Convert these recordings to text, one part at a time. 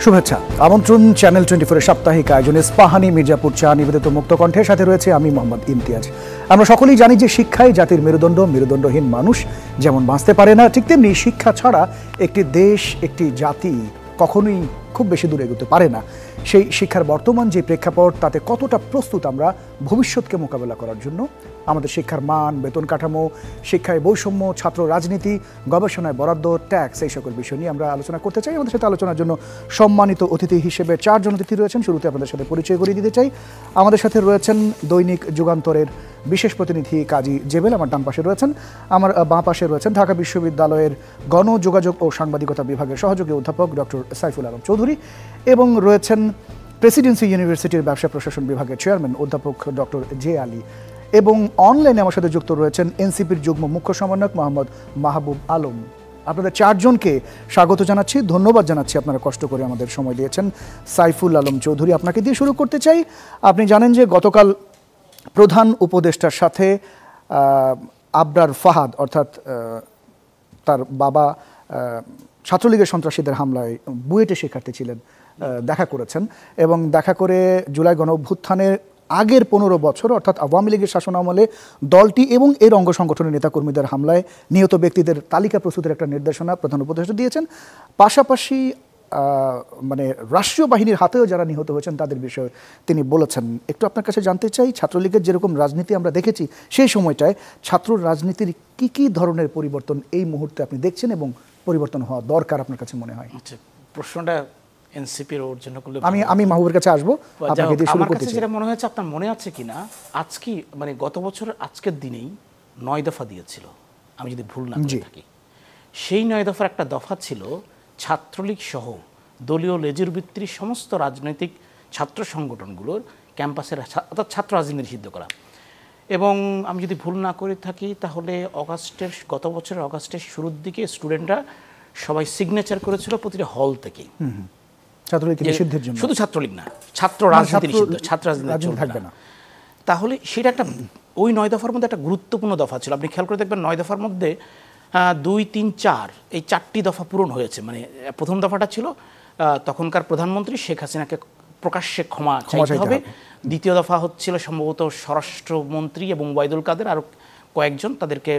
শুভেচ্ছা। আমন্ত্রণ চ্যানেল 24 এর সাপ্তাহিক আয়োজনে স্পাহানি মির্জাপুর চা নিবেদিত মুক্ত কণ্ঠের সাথে রয়েছে আমি মোহাম্মদ ইমতিয়াজ। আমরা সকলেই জানি যে শিক্ষাই জাতির মেরুদণ্ড, মেরুদণ্ডহীন মানুষ যেমন বাঁচতে পারে না, ঠিক তেমনি শিক্ষা ছাড়া একটি দেশ, একটি জাতি কখনোই খুব বেশি দূরে এগোতে পারে না। সেই শিক্ষার বর্তমান যে প্রেক্ষাপট, তাতে কতটা প্রস্তুত আমরা ভবিষ্যৎকে মোকাবেলা করার জন্য? আমাদের শিক্ষার মান, বেতন কাঠামো, শিক্ষায় বৈষম্য, ছাত্র রাজনীতি, গবেষণায় বরাদ্দ, ট্যাক্স, এই সকল বিষয় নিয়ে আমরা আলোচনা করতে চাই। আমাদের সাথে আলোচনার জন্য সম্মানিত অতিথি হিসেবে 4 জন অতিথি রয়েছেন। শুরুতে আপনাদের সাথে পরিচয় করিয়ে দিতে চাই। আমাদের সাথে রয়েছেন দৈনিক যুগান্তরের বিশেষ প্রতিনিধি কাজী জেবেল, আমার ডান পাশে রয়েছেন। আমার বাঁ পাশে রয়েছেন ঢাকা বিশ্ববিদ্যালয়ের গণযোগাযোগ ও সাংবাদিকতা বিভাগের সহযোগী অধ্যাপক ডক্টর সাইফুল আলম চৌধুরী, এবং রয়েছেন প্রেসিডেন্সি ইউনিভার্সিটির ব্যবসা প্রশাসন বিভাগের চেয়ারম্যান অধ্যাপক ডক্টর জে আলী, এবং অনলাইনে আমার সাথে যুক্ত রয়েছেন এনসিপির যুগ্ম মুখ্য সমন্বয়ক মোহাম্মদ মাহবুব আলম। আপনাদের 4 জনকে স্বাগত জানাচ্ছি, ধন্যবাদ জানাচ্ছি, আপনারা কষ্ট করে আমাদের সময় দিয়েছেন। সাইফুল আলম চৌধুরী, আপনাকে দিয়ে শুরু করতে চাই। আপনি জানেন যে গতকাল প্রধান উপদেষ্টার সাথে আবরার ফাহাদ, অর্থাৎ তার বাবা ছাত্রলীগের সন্ত্রাসীদের হামলায় বুয়েটে শিক্ষার্থী ছিলেন, দেখা করেছেন, এবং দেখা করে জুলাই গণ অভ্যুত্থানের আগের 15 বছর অর্থাৎ আওয়ামী লীগের শাসনামলে দলটি এবং এর অঙ্গ সংগঠনের নেতাকর্মীদের হামলায় নিহত ব্যক্তিদের তালিকা প্রস্তুতের একটা নির্দেশনা প্রধান উপদেষ্টা দিয়েছেন। পাশাপাশি মানে রাষ্ট্রীয় বাহিনীর হাতেও যারা নিহত হয়েছেন তাদের বিষয়ে তিনি বলেছেন। একটু আপনার কাছে জানতে চাই, ছাত্রলীগের যেরকম রাজনীতি আমরা দেখেছি সেই সময়টায় ছাত্র রাজনীতির কি ধরনের পরিবর্তন এই মুহূর্তে আপনি দেখছেন এবং পরিবর্তন হওয়া দরকার আপনার কাছে মনে হয়? আচ্ছা, প্রশ্নটা এনসিপির ওর জন্য করলে আমি মাহবুবের কাছে আসবো। আপনাকে দিয়ে শুরু করতে চাই। যেটা মনে হচ্ছে আপনার মনে আছে কিনা, আজকে মানে গত বছর আজকের দিনেই 9 দফা দিয়েছিল, আমি যদি ভুল না করে থাকি। সেই 9 দফার একটা দফা ছিল ছাত্রলীগ সহ দলীয় লেজুর ভিত্তির সমস্ত রাজনৈতিক ছাত্র সংগঠনগুলোর ক্যাম্পাসের অর্থাৎ ছাত্র রাজনীতি নিষিদ্ধ করা। এবং আমি যদি ভুল না করে থাকি তাহলে গত বছরের অগাস্টের শুরুর দিকে স্টুডেন্টরা সবাই সিগনেচার করেছিল প্রতিটা হল থেকে, ছাত্রলীগ নিষিদ্ধের জন্য। শুধু ছাত্রলীগ না, ছাত্র রাজনীতি নিষিদ্ধ, ছাত্র রাজনীতি থাকবে না। তাহলে সেটা একটা ওই 9 দফার মধ্যে একটা গুরুত্বপূর্ণ দফা ছিল। আপনি খেয়াল করে দেখবেন 9 দফার মধ্যে 2, 3, 4 এই 4টি দফা পূরণ হয়েছে। মানে প্রথম দফাটা ছিল তখনকার প্রধানমন্ত্রী শেখ হাসিনাকে প্রকাশ্যে ক্ষমা চাইতে হবে। দ্বিতীয় দফা হচ্ছিল সম্ভবত স্বরাষ্ট্রমন্ত্রী এবং ওবায়দুল কাদের আরও কয়েকজন, তাদেরকে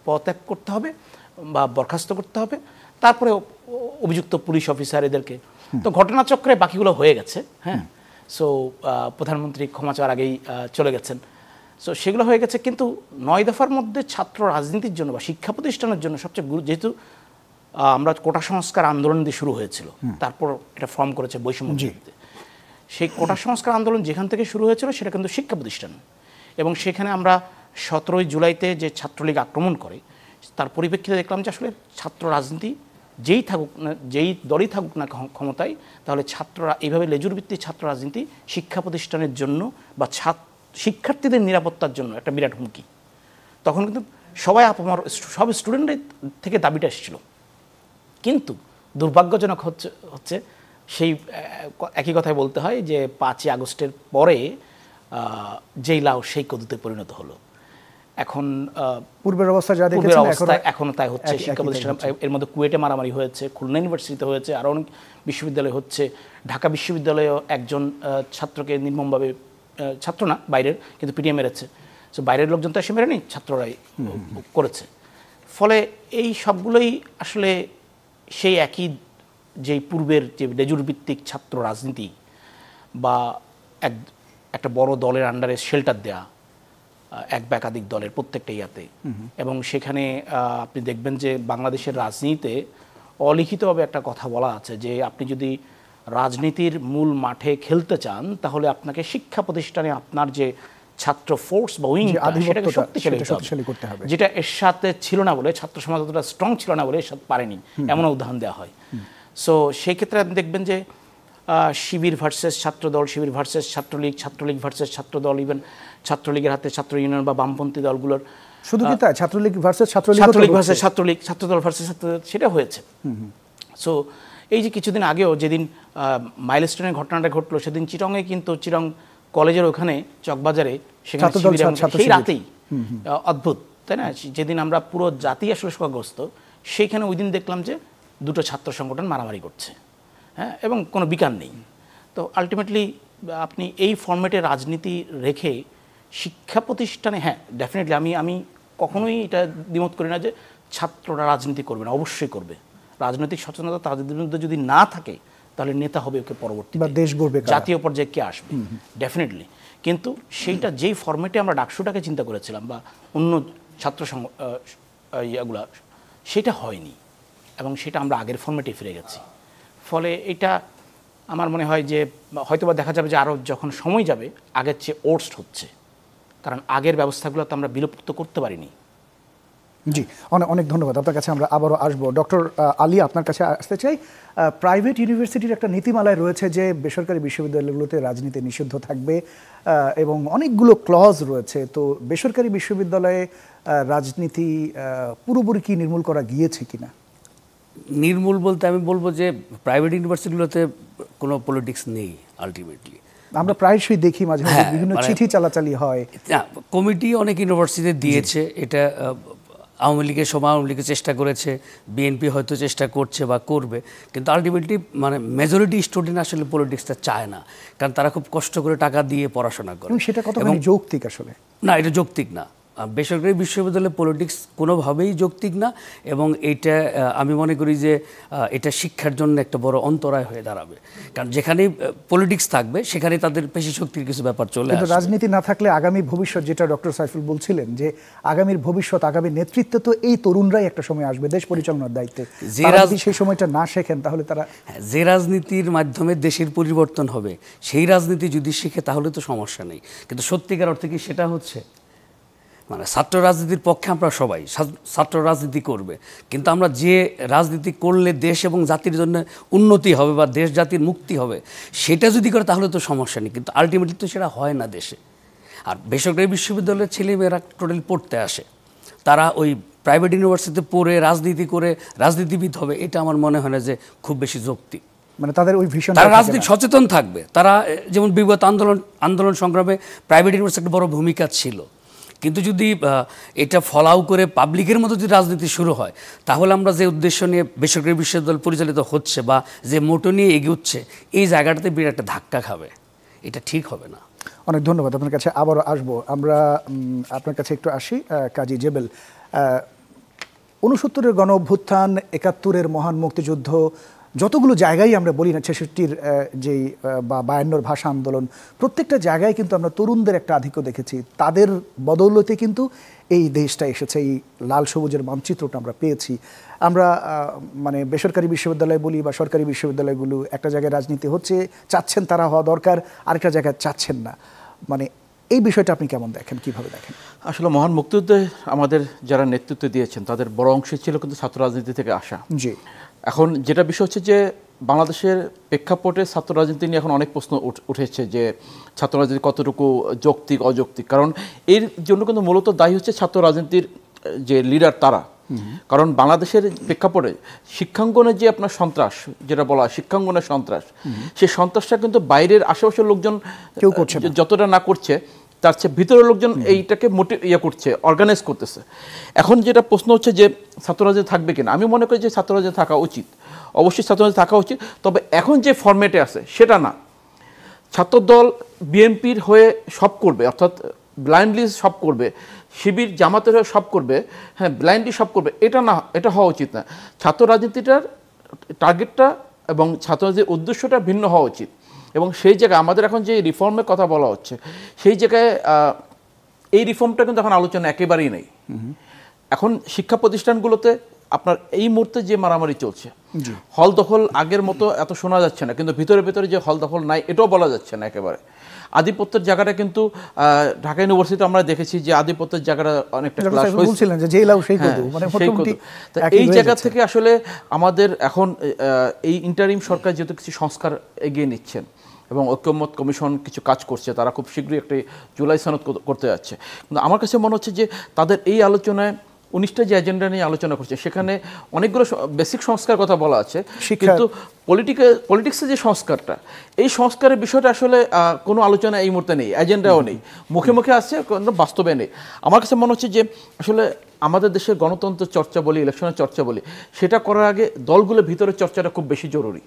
পদত্যাগ করতে হবে বা বরখাস্ত করতে হবে। তারপরে অভিযুক্ত পুলিশ অফিসার এদেরকে, তো ঘটনাচক্রে বাকিগুলো হয়ে গেছে। হ্যাঁ, সো প্রধানমন্ত্রী ক্ষমা চাওয়ার আগেই চলে গেছেন। সো সেগুলো হয়ে গেছে, কিন্তু 9 দফার মধ্যে ছাত্র রাজনীতির জন্য বা শিক্ষা প্রতিষ্ঠানের জন্য সবচেয়ে যেহেতু আমরা কোটা সংস্কার আন্দোলন দিয়ে শুরু হয়েছিল, তারপর এটা ফর্ম করেছে বৈষম্য বিরোধী, সেই কোটা সংস্কার আন্দোলন যেখান থেকে শুরু হয়েছিল সেটা কিন্তু শিক্ষা প্রতিষ্ঠান। এবং সেখানে আমরা 17ই জুলাইতে যে ছাত্রলীগ আক্রমণ করে তার পরিপ্রেক্ষিতে দেখলাম যে আসলে ছাত্র রাজনীতি যেই থাকুক না, যেই দলই থাকুক না ক্ষমতায়, তাহলে ছাত্ররা এইভাবে লেজুর ভিত্তিক ছাত্র রাজনীতি শিক্ষা প্রতিষ্ঠানের জন্য বা শিক্ষার্থীদের নিরাপত্তার জন্য একটা বিরাট হুমকি। তখন কিন্তু সবাই সব স্টুডেন্টের থেকে দাবিটা এসেছিল। কিন্তু দুর্ভাগ্যজনক হচ্ছে সেই একই কথাই বলতে হয় যে 5ই আগস্টের পরে যেই লাউ সেই কদুতে পরিণত হলো। এখন পূর্বের অবস্থা যা দেখেছেন এখনো তাই হচ্ছে। শিক্ষা প্রতিষ্ঠান এর মধ্যে কুয়েটে মারামারি হয়েছে, খুলনা ইউনিভার্সিটিতে হয়েছে, আরও অনেক বিশ্ববিদ্যালয় হচ্ছে। ঢাকা বিশ্ববিদ্যালয়েও একজন ছাত্রকে নির্মমভাবে, ছাত্র না বাইরের, কিন্তু পিটিএ মেরেছে। সো বাইরের লোকজন তো এসে মেরেনি, ছাত্ররাই করেছে। ফলে এই সবগুলোই আসলে সেই একই যেই পূর্বের যে লেজুর ভিত্তিক ছাত্র রাজনীতি বা একটা বড় দলের আন্ডারে শেল্টার দেয়া, এক বা একাধিক দলের প্রত্যেকটা ইয়াতে, এবং সেখানে আপনি দেখবেন যে বাংলাদেশের রাজনীতিতে অলিখিতভাবে একটা কথা বলা আছে যে আপনি যদি রাজনীতির মূল মাঠে খেলতে চান তাহলে আপনাকে শিক্ষা প্রতিষ্ঠানে আপনার যে ছাত্র ফোর্স বা উইং সেটাকে শক্তিশালী করতে হবে, যেটা এর সাথে ছিল না বলে, ছাত্র সমাজ অতটা স্ট্রং ছিল না বলে এর সাথে পারেনি, এমন উদাহরণ দেওয়া হয়। সো সেই ক্ষেত্রে আপনি দেখবেন যে শিবির ভার্সেস ছাত্রদল, শিবির ভার্সেস ছাত্রলীগ, ছাত্রলীগ ভার্সেস ছাত্রদল, ইভেন ছাত্রলীগের হাতে ছাত্র ইউনিয়ন বা বামপন্থী দলগুলোর, শুধু কি তাই, ছাত্রলীগ ভার্সেস ছাত্রলীগ ভার্সেস ছাত্রলীগ, ছাত্রদল ভার্সেস ছাত্রদল, সেটা হয়েছে। সো এই যে কিছুদিন আগেও যেদিন মাইলস্টোনের ঘটনাটা ঘটলো, সেদিন চিটংয়ে কিন্তু চিটং কলেজের ওখানে চকবাজারে সেখানে সেই রাতেই অদ্ভুত, তাই না? যেদিন আমরা পুরো জাতি আসলে শোকাগ্রস্ত, সেইখানে ওই দিন দেখলাম যে 2টো ছাত্র সংগঠন মারামারি করছে। হ্যাঁ, এবং কোনো বিকার নেই। তো আলটিমেটলি আপনি এই ফরম্যাটে রাজনীতি রেখে শিক্ষা প্রতিষ্ঠানে, হ্যাঁ ডেফিনেটলি আমি কখনোই এটা দ্বিমত করি না যে ছাত্ররা রাজনীতি করবে না, অবশ্যই করবে। রাজনৈতিক সচেতনতা তাদের মধ্যে যদি না থাকে তাহলে নেতা হবে ওকে পরবর্তী দেশ গড়বে, জাতীয় পর্যায়ে কে আসবে, ডেফিনেটলি। কিন্তু সেইটা যেই ফরম্যাটে আমরা ডাকসুটাকে চিন্তা করেছিলাম বা অন্য ছাত্র ইয়েগুলা, সেটা হয়নি এবং সেটা আমরা আগের ফরম্যাটে ফিরে গেছি। ফলে এটা আমার মনে হয় যে হয়তোবা দেখা যাবে যে আরও যখন সময় যাবে আগের চেয়ে ওর্স্ট হচ্ছে, কারণ আগের ব্যবস্থাগুলো তো আমরা বিলুপ্ত করতে পারিনি। জি, অনেক অনেক ধন্যবাদ। আপনার কাছে আমরা আবারও আসবো। ডক্টর আলী, আপনার কাছে আসতে চাই। প্রাইভেট ইউনিভার্সিটির একটা নীতিমালায় রয়েছে যে বেসরকারি বিশ্ববিদ্যালয়গুলোতে রাজনীতি নিষিদ্ধ থাকবে এবং অনেকগুলো ক্লজ রয়েছে। তো বেসরকারি বিশ্ববিদ্যালয়ে রাজনীতি পুরোপুরি কি নির্মূল করা গিয়েছে কিনা? নির্মূল বলতে আমি বলবো যে প্রাইভেট ইউনিভার্সিটিগুলোতে কোনো পলিটিক্স নেই আলটিমেটলি। আমরা প্রায়শই দেখি মাঝে মাঝে বিভিন্ন চিঠি চালাচালি হয়। কমিটি অনেক ইউনিভার্সিটিতে দিয়েছে, এটা আওয়ামী লীগের সময় আওয়ামী লীগের চেষ্টা করেছে, বিএনপি হয়তো চেষ্টা করছে বা করবে, কিন্তু আলটিমেটলি মানে মেজরিটি স্টুডেন্ট আসলে পলিটিক্সটা চায় না, কারণ তারা খুব কষ্ট করে টাকা দিয়ে পড়াশোনা করে। সেটা কতখানি যৌক্তিক আসলে? না, এটা যৌক্তিক না। বেসরকারি বিশ্ববিদ্যালয়ে পলিটিক্স কোনোভাবেই যৌক্তিক না, এবং এইটা আমি মনে করি যে এটা শিক্ষার জন্য একটা বড় অন্তরায় হয়ে দাঁড়াবে, কারণ যেখানেই পলিটিক্স থাকবে সেখানে তাদের পেশি শক্তির কিছু ব্যাপার চলে আসবে। রাজনীতি না থাকলে আগামী ভবিষ্যৎ, যেটা ডক্টর সাইফুল বলছিলেন যে আগামীর ভবিষ্যৎ, আগামী নেতৃত্ব তো এই তরুণরাই একটা সময় আসবে দেশ পরিচালনার দায়িত্বে। যদি সেই সময়টা না শেখেন তাহলে তারা, যে রাজনীতির মাধ্যমে দেশের পরিবর্তন হবে সেই রাজনীতি যদি শিখে তাহলে তো সমস্যা নেই, কিন্তু সত্যিকার অর্থে কি সেটা হচ্ছে? মানে ছাত্র রাজনীতির পক্ষে আমরা সবাই, ছাত্র রাজনীতি করবে, কিন্তু আমরা যে রাজনীতি করলে দেশ এবং জাতির জন্য উন্নতি হবে বা দেশ জাতির মুক্তি হবে সেটা যদি করে তাহলে তো সমস্যা নেই, কিন্তু আলটিমেটলি তো সেটা হয় না দেশে। আর বেসরকারি বিশ্ববিদ্যালয়ের ছেলেমেয়েরা টোটালি পড়তে আসে, তারা ওই প্রাইভেট ইউনিভার্সিটিতে পড়ে রাজনীতি করে রাজনীতিবিদ হবে, এটা আমার মনে হয় না যে খুব বেশি যৌক্তিক। মানে তাদের ওই ভীষণ, তারা রাজনীতি সচেতন থাকবে, তারা যেমন বিগত আন্দোলন সংগ্রামে প্রাইভেট ইউনিভার্সিটির বড় ভূমিকা ছিল, কিন্তু যদি এটা ফলাও করে পাবলিকের মতো যদি রাজনীতি শুরু হয় তাহলে আমরা যে উদ্দেশ্য নিয়ে বেসরকারি বিশ্ববিদ্যালয় পরিচালিত হচ্ছে বা যে মোটো নিয়ে এগোচ্ছে এই জায়গাটাতে বিরাট একটা ধাক্কা খাবে, এটা ঠিক হবে না। অনেক ধন্যবাদ। আপনার কাছে আবারও আসবো। আমরা আপনার কাছে একটু আসি। কাজী জেবেল, 69-এর গণ অভ্যুত্থান, 71-এর মহান মুক্তিযুদ্ধ, যতগুলো জায়গায় আমরা বলি না, 66-র যেই বা 52-র ভাষা আন্দোলন, প্রত্যেকটা জায়গায় কিন্তু আমরা তরুণদের একটা আধিক্য দেখেছি। তাদের বদৌলতে কিন্তু এই দেশটা এসেছে, এই লাল সবুজের মানচিত্রটা আমরা পেয়েছি। আমরা মানে বেসরকারি বিশ্ববিদ্যালয় বলি বা সরকারি বিশ্ববিদ্যালয়গুলো, একটা জায়গায় রাজনীতি হচ্ছে, চাচ্ছেন তারা হওয়া দরকার, আরেকটা জায়গায় চাচ্ছেন না। মানে এই বিষয়টা আপনি কেমন দেখেন, কিভাবে দেখেন? আসলে মহান মুক্তিযুদ্ধে আমাদের যারা নেতৃত্ব দিয়েছেন তাদের বড় অংশই ছিল কিন্তু ছাত্র রাজনীতি থেকে আসা। জি, এখন যেটা বিষয় হচ্ছে যে বাংলাদেশের প্রেক্ষাপটে ছাত্র রাজনীতি নিয়ে এখন অনেক প্রশ্ন উঠেছে যে ছাত্র রাজনীতি কতটুকু যৌক্তিক অযৌক্তিক, কারণ এর জন্য কিন্তু মূলত দায়ী হচ্ছে ছাত্র রাজনীতির যে লিডার তারা। কারণ বাংলাদেশের প্রেক্ষাপটে শিক্ষাঙ্গনে যে আপনার সন্ত্রাস, যেটা বলা হয় শিক্ষাঙ্গনের সন্ত্রাস, সেই সন্ত্রাসটা কিন্তু বাইরের আশেপাশের লোকজন কেউ করছে যতটা না করছে তার চেয়ে ভিতরের লোকজন এইটাকে করছে, অর্গানাইজ করতেছে। এখন যেটা প্রশ্ন হচ্ছে যে ছাত্র রাজনীতি থাকবে কিনা, আমি মনে করি যে ছাত্র রাজনীতি থাকা উচিত, অবশ্যই ছাত্র রাজনীতি থাকা উচিত, তবে এখন যে ফরম্যাটে আছে সেটা না। ছাত্রদল বিএনপির হয়ে সব করবে, অর্থাৎ ব্লাইন্ডলি সব করবে, শিবির জামাতের হয়ে সব করবে, হ্যাঁ ব্লাইন্ডলি সব করবে, এটা না, এটা হওয়া উচিত না। ছাত্র রাজনীতিটার টার্গেটটা এবং ছাত্র রাজনীতির উদ্দেশ্যটা ভিন্ন হওয়া উচিত। এবং সেই জায়গায় আমাদের এখন যে রিফর্মের কথা বলা হচ্ছে সেই জায়গায় এই রিফর্মটা কিন্তু এখন আলোচনা একেবারেই নেই। এখন শিক্ষা প্রতিষ্ঠানগুলোতে আপনার এই মুহূর্তে যে মারামারি চলছে, হল দখল আগের মতো এত শোনা যাচ্ছে না, কিন্তু ভিতরে ভিতরে যে হল দখল নাই এটাও বলা যাচ্ছে না একেবারে। আধিপত্যের জায়গাটা কিন্তু ঢাকা ইউনিভার্সিটিতে আমরা দেখেছি যে আধিপত্যের জায়গাটা অনেকটা ক্লাস বলছিলেন যে জেলাও সেই কত, মানে মোটামুটি এই জায়গা থেকে আসলে আমাদের এখন এই ইন্টারিম সরকার যেহেতু কিছু সংস্কার এগিয়ে নিচ্ছেন এবং ঐক্যমত কমিশন কিছু কাজ করছে, তারা খুব শীঘ্রই একটি জুলাই সনদ করতে যাচ্ছে, কিন্তু আমার কাছে মনে হচ্ছে যে তাদের এই আলোচনায় 19টা যে এজেন্ডা নিয়ে আলোচনা করছে সেখানে অনেকগুলো বেসিক সংস্কার কথা বলা আছে, কিন্তু পলিটিক্সের যে সংস্কারটা, এই সংস্কারের বিষয়টা আসলে কোনো আলোচনা এই মুহূর্তে নেই, এজেন্ডাও নেই, মুখে মুখে আছে, কিন্তু বাস্তবে নেই। আমার কাছে মনে হচ্ছে যে আসলে আমাদের দেশের গণতন্ত্র চর্চা বলি, ইলেকশনের চর্চা বলি, সেটা করার আগে দলগুলোর ভিতরে চর্চাটা খুব বেশি জরুরি।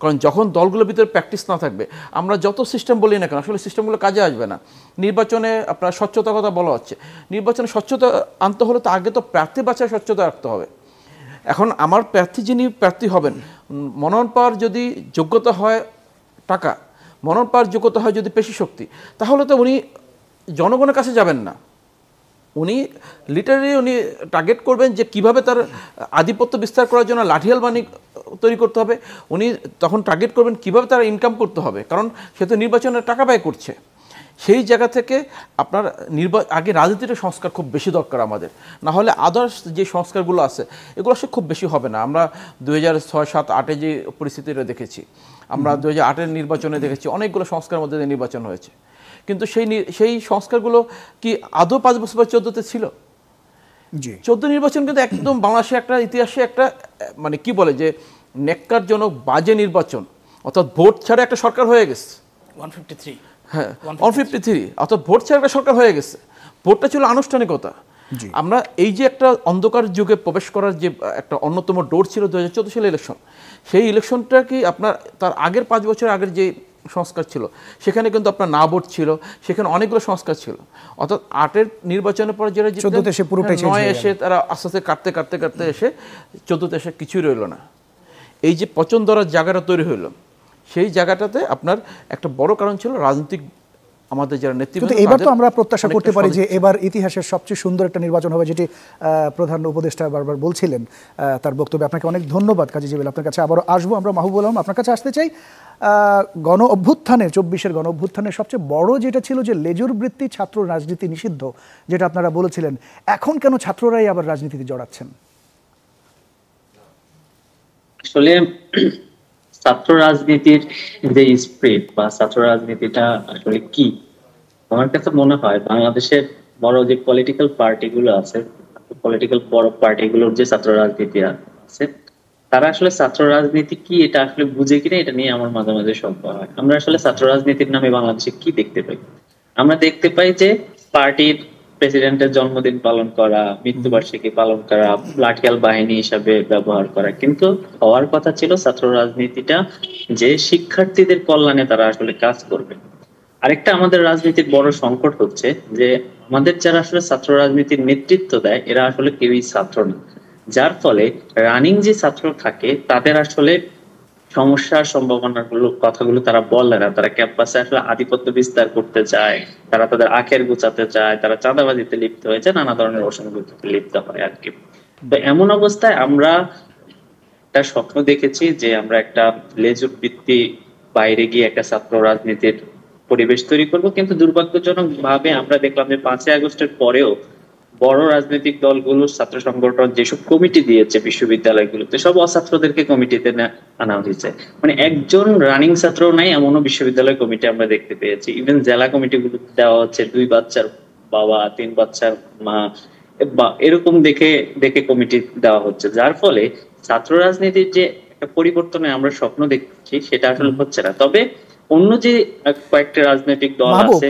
কারণ যখন দলগুলোর ভিতরে প্র্যাকটিস না থাকবে, আমরা যত সিস্টেম বলি না কেন, আসলে সিস্টেমগুলো কাজে আসবে না। নির্বাচনে আপনার স্বচ্ছতার কথা বলা হচ্ছে, নির্বাচনে স্বচ্ছতা আনতে হলে তো আগে তো প্রার্থী বাছাই স্বচ্ছতা রাখতে হবে। এখন আমার প্রার্থী যিনি প্রার্থী হবেন, মনোনয়ন পাওয়ার যদি যোগ্যতা হয় টাকা, মনোনয়ন পাওয়ার যোগ্যতা হয় যদি পেশি শক্তি, তাহলে তো উনি জনগণের কাছে যাবেন না। উনি লিটারালি উনি টার্গেট করবেন যে কিভাবে তার আধিপত্য বিস্তার করার জন্য লাঠিয়াল বাহিনী তৈরি করতে হবে। উনি তখন টার্গেট করবেন কিভাবে তারা ইনকাম করতে হবে, কারণ সে তো নির্বাচনের টাকা ব্যয় করছে। সেই জায়গা থেকে আপনার আগে রাজনীতির সংস্কার খুব বেশি দরকার আমাদের, না হলে আদার্স যে সংস্কারগুলো আছে এগুলো আসলে খুব বেশি হবে না। আমরা 2006, 7, 8 যে পরিস্থিতিটা দেখেছি, আমরা 2008 নির্বাচনে দেখেছি অনেকগুলো সংস্কারের মধ্যে দিয়ে নির্বাচন হয়েছে, কিন্তু সেই সংস্কারগুলো কি আদৌ 5 বছর পর 14তে ছিল? 14 নির্বাচন কিন্তু একদম বাংলাদেশে একটা ইতিহাসে একটা মানে কি বলে যে নেককারজনক বাজে নির্বাচন, অর্থাৎ ভোট ছাড়া একটা সরকার হয়ে গেছে। 153, হ্যাঁ 153, অর্থাৎ ভোট ছাড়া একটা সরকার হয়ে গেছে। ভোটটা ছিল আনুষ্ঠানিকতা। আমরা এই যে একটা অন্ধকার যুগে প্রবেশ করার যে একটা অন্যতম ডোর ছিল 2014 সালের ইলেকশন, সেই ইলেকশনটা কি আপনার তার আগের 5 বছর আগের যে সংস্কার ছিল সেখানে কিন্তু আপনার না ভোট ছিল, সেখানে অনেকগুলো সংস্কার ছিল। অর্থাৎ 8 নির্বাচনের পরে যারা 9 এসে তারা আস্তে আস্তে কাটতে কাটতে কাটতে এসে 14তে এসে কিছুই রইল না। এই যে পচন ধরার জায়গাটা তৈরি হইল, সেই জায়গাটাতে আপনার একটা বড় কারণ ছিল রাজনৈতিক আমাদের যারা নেতৃত্ব। এবার তো আমরা প্রত্যাশা করতে পারি যে এবার ইতিহাসের সবচেয়ে সুন্দর একটা নির্বাচন হবে, যেটি প্রধান উপদেষ্টা বারবার বলছিলেন তার বক্তব্যে। আপনাকে অনেক ধন্যবাদ কাজী জিবেল, আপনার কাছে আবারও আসবো। আমরা মাহবুবুল আলম আপনার কাছে আসতে চাই। গণ অভ্যুত্থানের 24-এর গণ অভ্যুত্থানের সবচেয়ে বড় যেটা ছিল যে লেজুর বৃত্তি, ছাত্র রাজনীতি নিষিদ্ধ, যেটা আপনারা বলেছিলেন, এখন কেন ছাত্ররাই আবার রাজনীতিতে জড়াচ্ছেন? আসলে ছাত্র রাজনীতির যে স্পিরিট বা ছাত্র রাজনীতিটা আসলে কি, আমার কাছে মনে হয় বাংলাদেশের বড় যে পলিটিক্যাল পার্টিগুলো আছে, পলিটিক্যাল বড় পার্টিগুলোর যে ছাত্র রাজনীতি আছে, তারা আসলে ছাত্র রাজনীতি কি এটা আসলে বুঝে কিনা, এটা নিয়ে আমার মাঝে মাঝে সন্দেহ হয়। আমরা আসলে ছাত্র রাজনীতির নামে বাংলাদেশে কি দেখতে পাই? আমরা দেখতে পাই যে পার্টির প্রেসিডেন্টের জন্মদিন পালন করা, মৃত্যুবার্ষিকী পালন করা, লাঠিয়াল বাহিনী হিসাবে ব্যবহার করা। কিন্তু হওয়ার কথা ছিল ছাত্র রাজনীতিটা যে শিক্ষার্থীদের কল্যাণে তারা আসলে কাজ করবে। আরেকটা আমাদের রাজনীতির বড় সংকট হচ্ছে যে আমাদের যারা আসলে ছাত্র রাজনীতির নেতৃত্ব দেয় এরা আসলে কেউই ছাত্র না, যার ফলে রানিং যে ছাত্র থাকে তাদের আসলে সমস্যার সম্ভাবনাগুলো কথাগুলো তারা বলে না। তারা ক্যাম্পাসে আসলে আধিপত্য বিস্তার করতে চায়, তারা তাদের আখের গুছাতে চায়, তারা চাঁদাবাজিতে লিপ্ত হয়েছে, নানা ধরনের অসংগতিতে লিপ্ত হয় আর কি। তো এমন অবস্থায় আমরা একটা স্বপ্ন দেখেছি যে আমরা একটা লেজুর ভিত্তি বাইরে গিয়ে একটা ছাত্র রাজনীতির পরিবেশ তৈরি করব, কিন্তু দুর্ভাগ্যজনক ভাবে আমরা দেখলাম যে 5ই আগস্টের পরেও বড় রাজনৈতিক দলগুলোর ছাত্র সংগঠন যেসব কমিটি দিয়েছে বিশ্ববিদ্যালয়গুলোতে, সব অছাত্রদেরকে কমিটিতে আনা হয়েছে। মানে একজন রানিং ছাত্র নাই এমনও বিশ্ববিদ্যালয় কমিটি আমরা দেখতে পেয়েছি। ইভেন জেলা কমিটিগুলো দেওয়া হচ্ছে 2 বাচ্চার বাবা, 3 বাচ্চার মা, বা এরকম দেখে দেখে কমিটি দেওয়া হচ্ছে, যার ফলে ছাত্র রাজনীতির যে একটা পরিবর্তনে আমরা স্বপ্ন দেখছি সেটা আসলে হচ্ছে না। তবে অন্য যে কয়েকটা রাজনৈতিক দল আছে,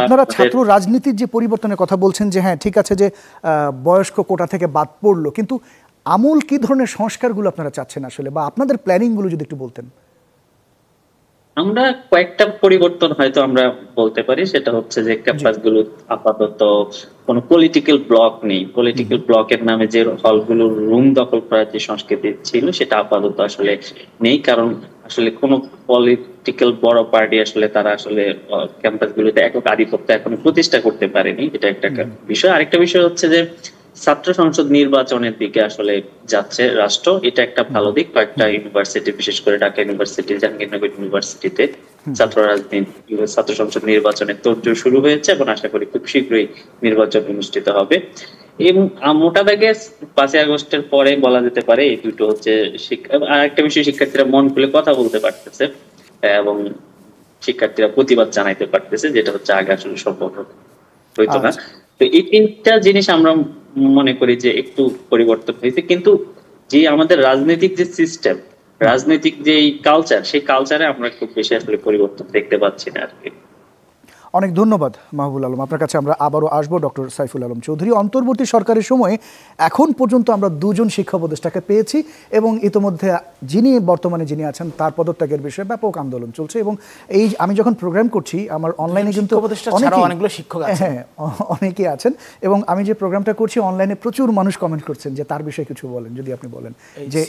আপনারা ছাত্র রাজনীতির যে পরিবর্তনের কথা বলছেন, যে হ্যাঁ ঠিক আছে যে বয়স্ক কোটা থেকে বাদ পড়লো, কিন্তু আমূল কি ধরনের সংস্কারগুলো আপনারা চাচ্ছেন আসলে, বা আপনাদের প্ল্যানিং গুলো যদি একটু বলতেন? আমরা কয়েকটা পরিবর্তন হয়তো আমরা বলতে পারি। সেটা হচ্ছে যে ক্যাম্পাসগুলো আপাতত কোনো পলিটিক্যাল ব্লক নেই। পলিটিক্যাল ব্লকের নামে যে হলগুলোর রুম দখল করার যে সংস্কৃতি ছিল সেটা আপাতত আসলে নেই, কারণ আসলে কোনো পলিটিক্যাল বড় পার্টি আসলে তারা আসলে ক্যাম্পাসগুলোতে একক আধিপত্য এখনো প্রতিষ্ঠা করতে পারেনি। এটা একটা বিষয়। আরেকটা বিষয় হচ্ছে যে ছাত্র সংসদ নির্বাচনের দিকে আসলে যাচ্ছে রাষ্ট্র, এটা একটা ভালো দিক। কয়েকটা ইউনিভার্সিটি, বিশেষ করে ঢাকা ইউনিভার্সিটি, জাহাঙ্গীরনগর ইউনিভার্সিটিতে ছাত্র রাজনীতি, ছাত্র সংসদ নির্বাচনের তোড়জোড় শুরু হয়েছে এবং আশা করি খুব শীঘ্রই নির্বাচন অনুষ্ঠিত হবে। এবং মোটা দাগে 5ই আগস্টের পরে বলা যেতে পারে এই দুটো হচ্ছে আরেকটা বিষয়, শিক্ষার্থীরা মন খুলে কথা বলতে পারতেছে এবং শিক্ষার্থীরা প্রতিবাদ জানাইতে পারতেছে, যেটা হচ্ছে আগে আসলে সম্ভব হইতো না। তো এই 3টা জিনিস আমরা মনে করি যে একটু পরিবর্তন হয়েছে, কিন্তু যে আমাদের রাজনৈতিক যে সিস্টেম, রাজনৈতিক যে কালচার, সেই কালচারে আমরা খুব বেশি আসলে পরিবর্তন দেখতে পাচ্ছি না আর কি। অনেক ধন্যবাদ মাহবুবুল আলম। আপনার কাছে আমরা আবারও আসবো ডক্টর সাইফুল আলম চৌধুরী। অন্তর্বর্তী সরকারের সময়ে এখন পর্যন্ত আমরা 2 জন শিক্ষা উপদেষ্টাকে পেয়েছি এবং ইতোমধ্যে বর্তমানে যিনি আছেন তার পদত্যাগের বিষয়ে ব্যাপক আন্দোলন চলছে। এবং এই আমি যখন প্রোগ্রাম করছি আমার অনলাইনে কিন্তু অনেকগুলো শিক্ষক আছেন, হ্যাঁ অনেকেই আছেন, এবং আমি যে প্রোগ্রামটা করছি অনলাইনে প্রচুর মানুষ কমেন্ট করছেন যে তার বিষয়ে কিছু বলেন, যদি আপনি বলেন যে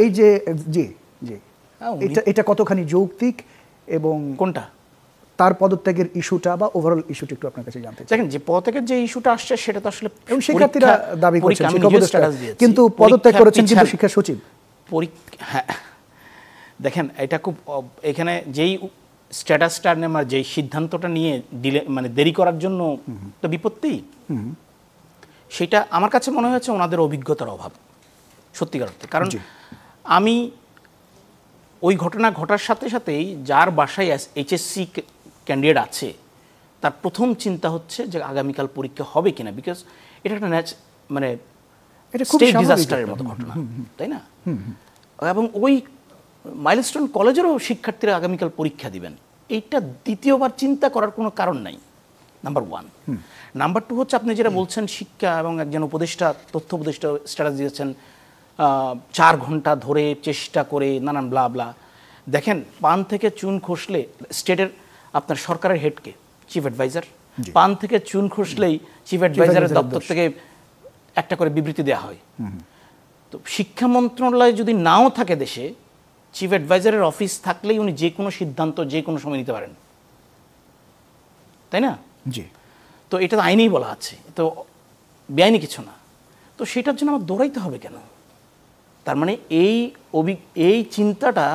এই যে জি জি এটা কতখানি যৌক্তিক এবং কোনটা তার পদত্যাগের ইস্যুটা বা ওভারঅল ইস্যুটা একটু আপনার কাছে জানতে চাই। দেখেন যে পদত্যাগের যে ইস্যুটা আসছে সেটা তো আসলে এবং শিক্ষার্থীরা দাবি করছেন শিক্ষা উপদেষ্টা, কিন্তু পদত্যাগ করেছেন কিন্তু শিক্ষা সচিব। হ্যাঁ দেখেন এটা খুব এখানে যেই স্ট্যাটাসটা নেওয়ার যেই সিদ্ধান্তটা নিয়ে মানে দেরি করার জন্য তো বিপত্তি, সেটা আমার কাছে মনে হয়েছে ওনাদের অভিজ্ঞতার অভাব সত্যিকার অর্থে। কারণ আমি ওই ঘটনা ঘটার সাথে সাথেই যার বাসায় এইচএসসি ক্যান্ডিডেট আছে তার প্রথম চিন্তা হচ্ছে যে আগামীকাল পরীক্ষা হবে কিনা, বিকজ এটা একটা মানে স্টেট ডিজাস্টারের মতো ঘটনা, তাই না? এবং ওই মাইলস্টোন কলেজেরও শিক্ষার্থীরা আগামীকাল পরীক্ষা দিবেন, এইটা দ্বিতীয়বার চিন্তা করার কোনো কারণ নাই, নাম্বার 1। নাম্বার 2 হচ্ছে আপনি যেটা বলছেন শিক্ষা এবং একজন উপদেষ্টা তথ্য উপদেষ্টা স্ট্যাটাস দিয়েছেন 4 ঘন্টা ধরে চেষ্টা করে নানান ব্লা ব্লা। দেখেন পান থেকে চুন খসলে স্টেটের আপনার সরকারের হেডকে চিফ অ্যাডভাইজার, পান থেকে চুন খসলেই চিফ অ্যাডভাইজারের দপ্তর থেকে একটা করে বিবৃতি দেওয়া হয়। তো শিক্ষা মন্ত্রণালয় যদি নাও থাকে দেশে, চিফ অ্যাডভাইজারের অফিস থাকলেই উনি যে কোনো সিদ্ধান্ত যে কোনো সময় নিতে পারেন, তাই না? জি। তো এটা তো আইনেই বলা আছে, তো বেআইনি কিছু না। তো সেটার জন্য আমার দৌড়াইতে হবে কেন? তার মানে এই চিন্তাটা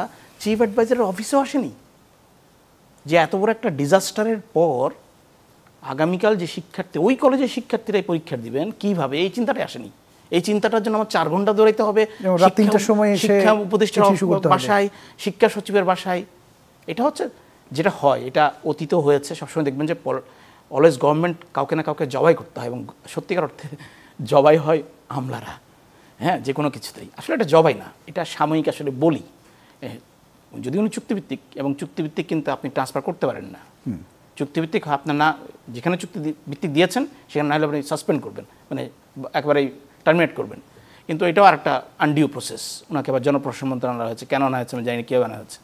চিফ অ্যাডভাইজারের অফিসেও আসেনি যে এত বড় একটা ডিজাস্টারের পর আগামীকাল যে শিক্ষার্থী ওই কলেজের শিক্ষার্থীরাই পরীক্ষা দিবেন কিভাবে, এই চিন্তাটা আসেনি। এই চিন্তাটার জন্য আমার 4 ঘন্টা দৌড়াইতে হবে শিক্ষা উপদেষ্টার বাসায়, শিক্ষা সচিবের বাসায়। এটা হচ্ছে যেটা হয়, এটা অতীত হয়েছে। সবসময় দেখবেন যে অলওয়েজ গভর্নমেন্ট কাউকে না কাউকে জবাই করতে হয়, এবং সত্যিকার অর্থে জবাই হয় আমলারা, হ্যাঁ, যে কোনো কিছুতেই। আসলে এটা জবাই না, এটা সাময়িক আসলে বলি। যদি উনি চুক্তিভিত্তিক, এবং চুক্তিভিত্তিক কিন্তু আপনি ট্রান্সফার করতে পারেন না। চুক্তিভিত্তিক আপনার না, যেখানে চুক্তিভিত্তিক দিয়েছেন সেখানে না হলে আপনি সাসপেন্ড করবেন, মানে একেবারেই টার্মিনেট করবেন। কিন্তু এটাও আরেকটা আনডিউ প্রসেস। ওনাকে আবার জনপ্রশাসন মন্ত্রণালয় হয়েছে, কেন আনা হয়েছে আমি জানি, কেউ আনা হয়েছে।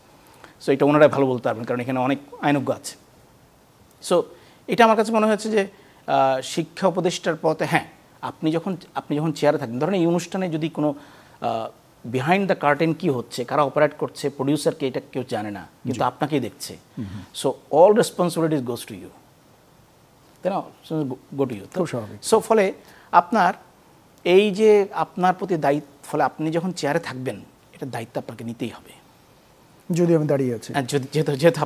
সো এটা ওনারাই ভালো বলতে পারবেন, কারণ এখানে অনেক আইনজ্ঞ আছে। সো এটা আমার কাছে মনে হয়েছে যে শিক্ষা উপদেষ্টার পথে, হ্যাঁ, আপনি যখন চেয়ারে থাকবেন, ধরেন এই অনুষ্ঠানে যদি কোনো বিহাইন্ড দ্য কার্টেন কি হচ্ছে, কারা অপারেট করছে, প্রডিউসারকে, এটা কেউ জানে না, কিন্তু আপনাকেই দেখছে। So all responsibilities goes to you, তাই না? Go to you. সো ফলে আপনার এই যে আপনার প্রতি দায়িত্ব, ফলে আপনি যখন চেয়ারে থাকবেন এটা দায়িত্ব আপনাকে নিতেই হবে, যদি আমি দাঁড়িয়ে আছি, যেহেতু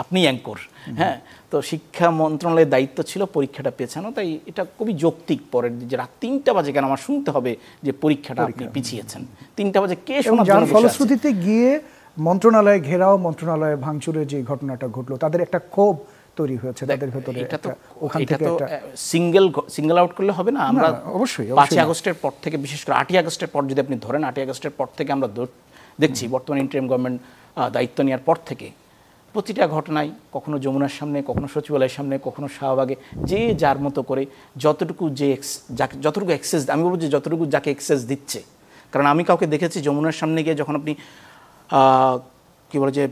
আপনি অ্যাঙ্কর। হ্যাঁ, তো শিক্ষা মন্ত্রণালয়ের দায়িত্ব ছিল পরীক্ষাটা পেছানো, তাই এটা খুবই যৌক্তিক। পরের যে রাত 3টা বাজে কেন আমার শুনতে হবে যে পরীক্ষাটা আপনি পিছিয়েছেন, 3টা বাজে কে শোনার জন্য? ফলশ্রুতিতে গিয়ে মন্ত্রণালয়ে ঘেরাও, মন্ত্রণালয়ে ভাঙচুরের যে ঘটনাটা ঘটলো, তাদের একটা ক্ষোভ তৈরি হয়েছে তাদের ভেতরে। ওখান থেকে সিঙ্গেল আউট করলে হবে না। আমরা অবশ্যই 5 আগস্টের পর থেকে, বিশেষ করে 8ই আগস্টের পর যদি আপনি ধরেন, 8ই আগস্টের পর থেকে আমরা দেখছি বর্তমান ইন্টারিম গভর্নমেন্ট দায়িত্ব নেওয়ার পর থেকে প্রতিটা ঘটনায় কখনো যমুনার সামনে, কখনো সচিবালয়ের সামনে, কখনো শাহবাগে, যে যার মতো করে যতটুকু অ্যাক্সেস, আমি বলবো যে যতটুকু যাকে অ্যাক্সেস দিচ্ছে। কারণ আমি কাউকে দেখেছি যমুনার সামনে গিয়ে, যখন আপনি কী বলে যে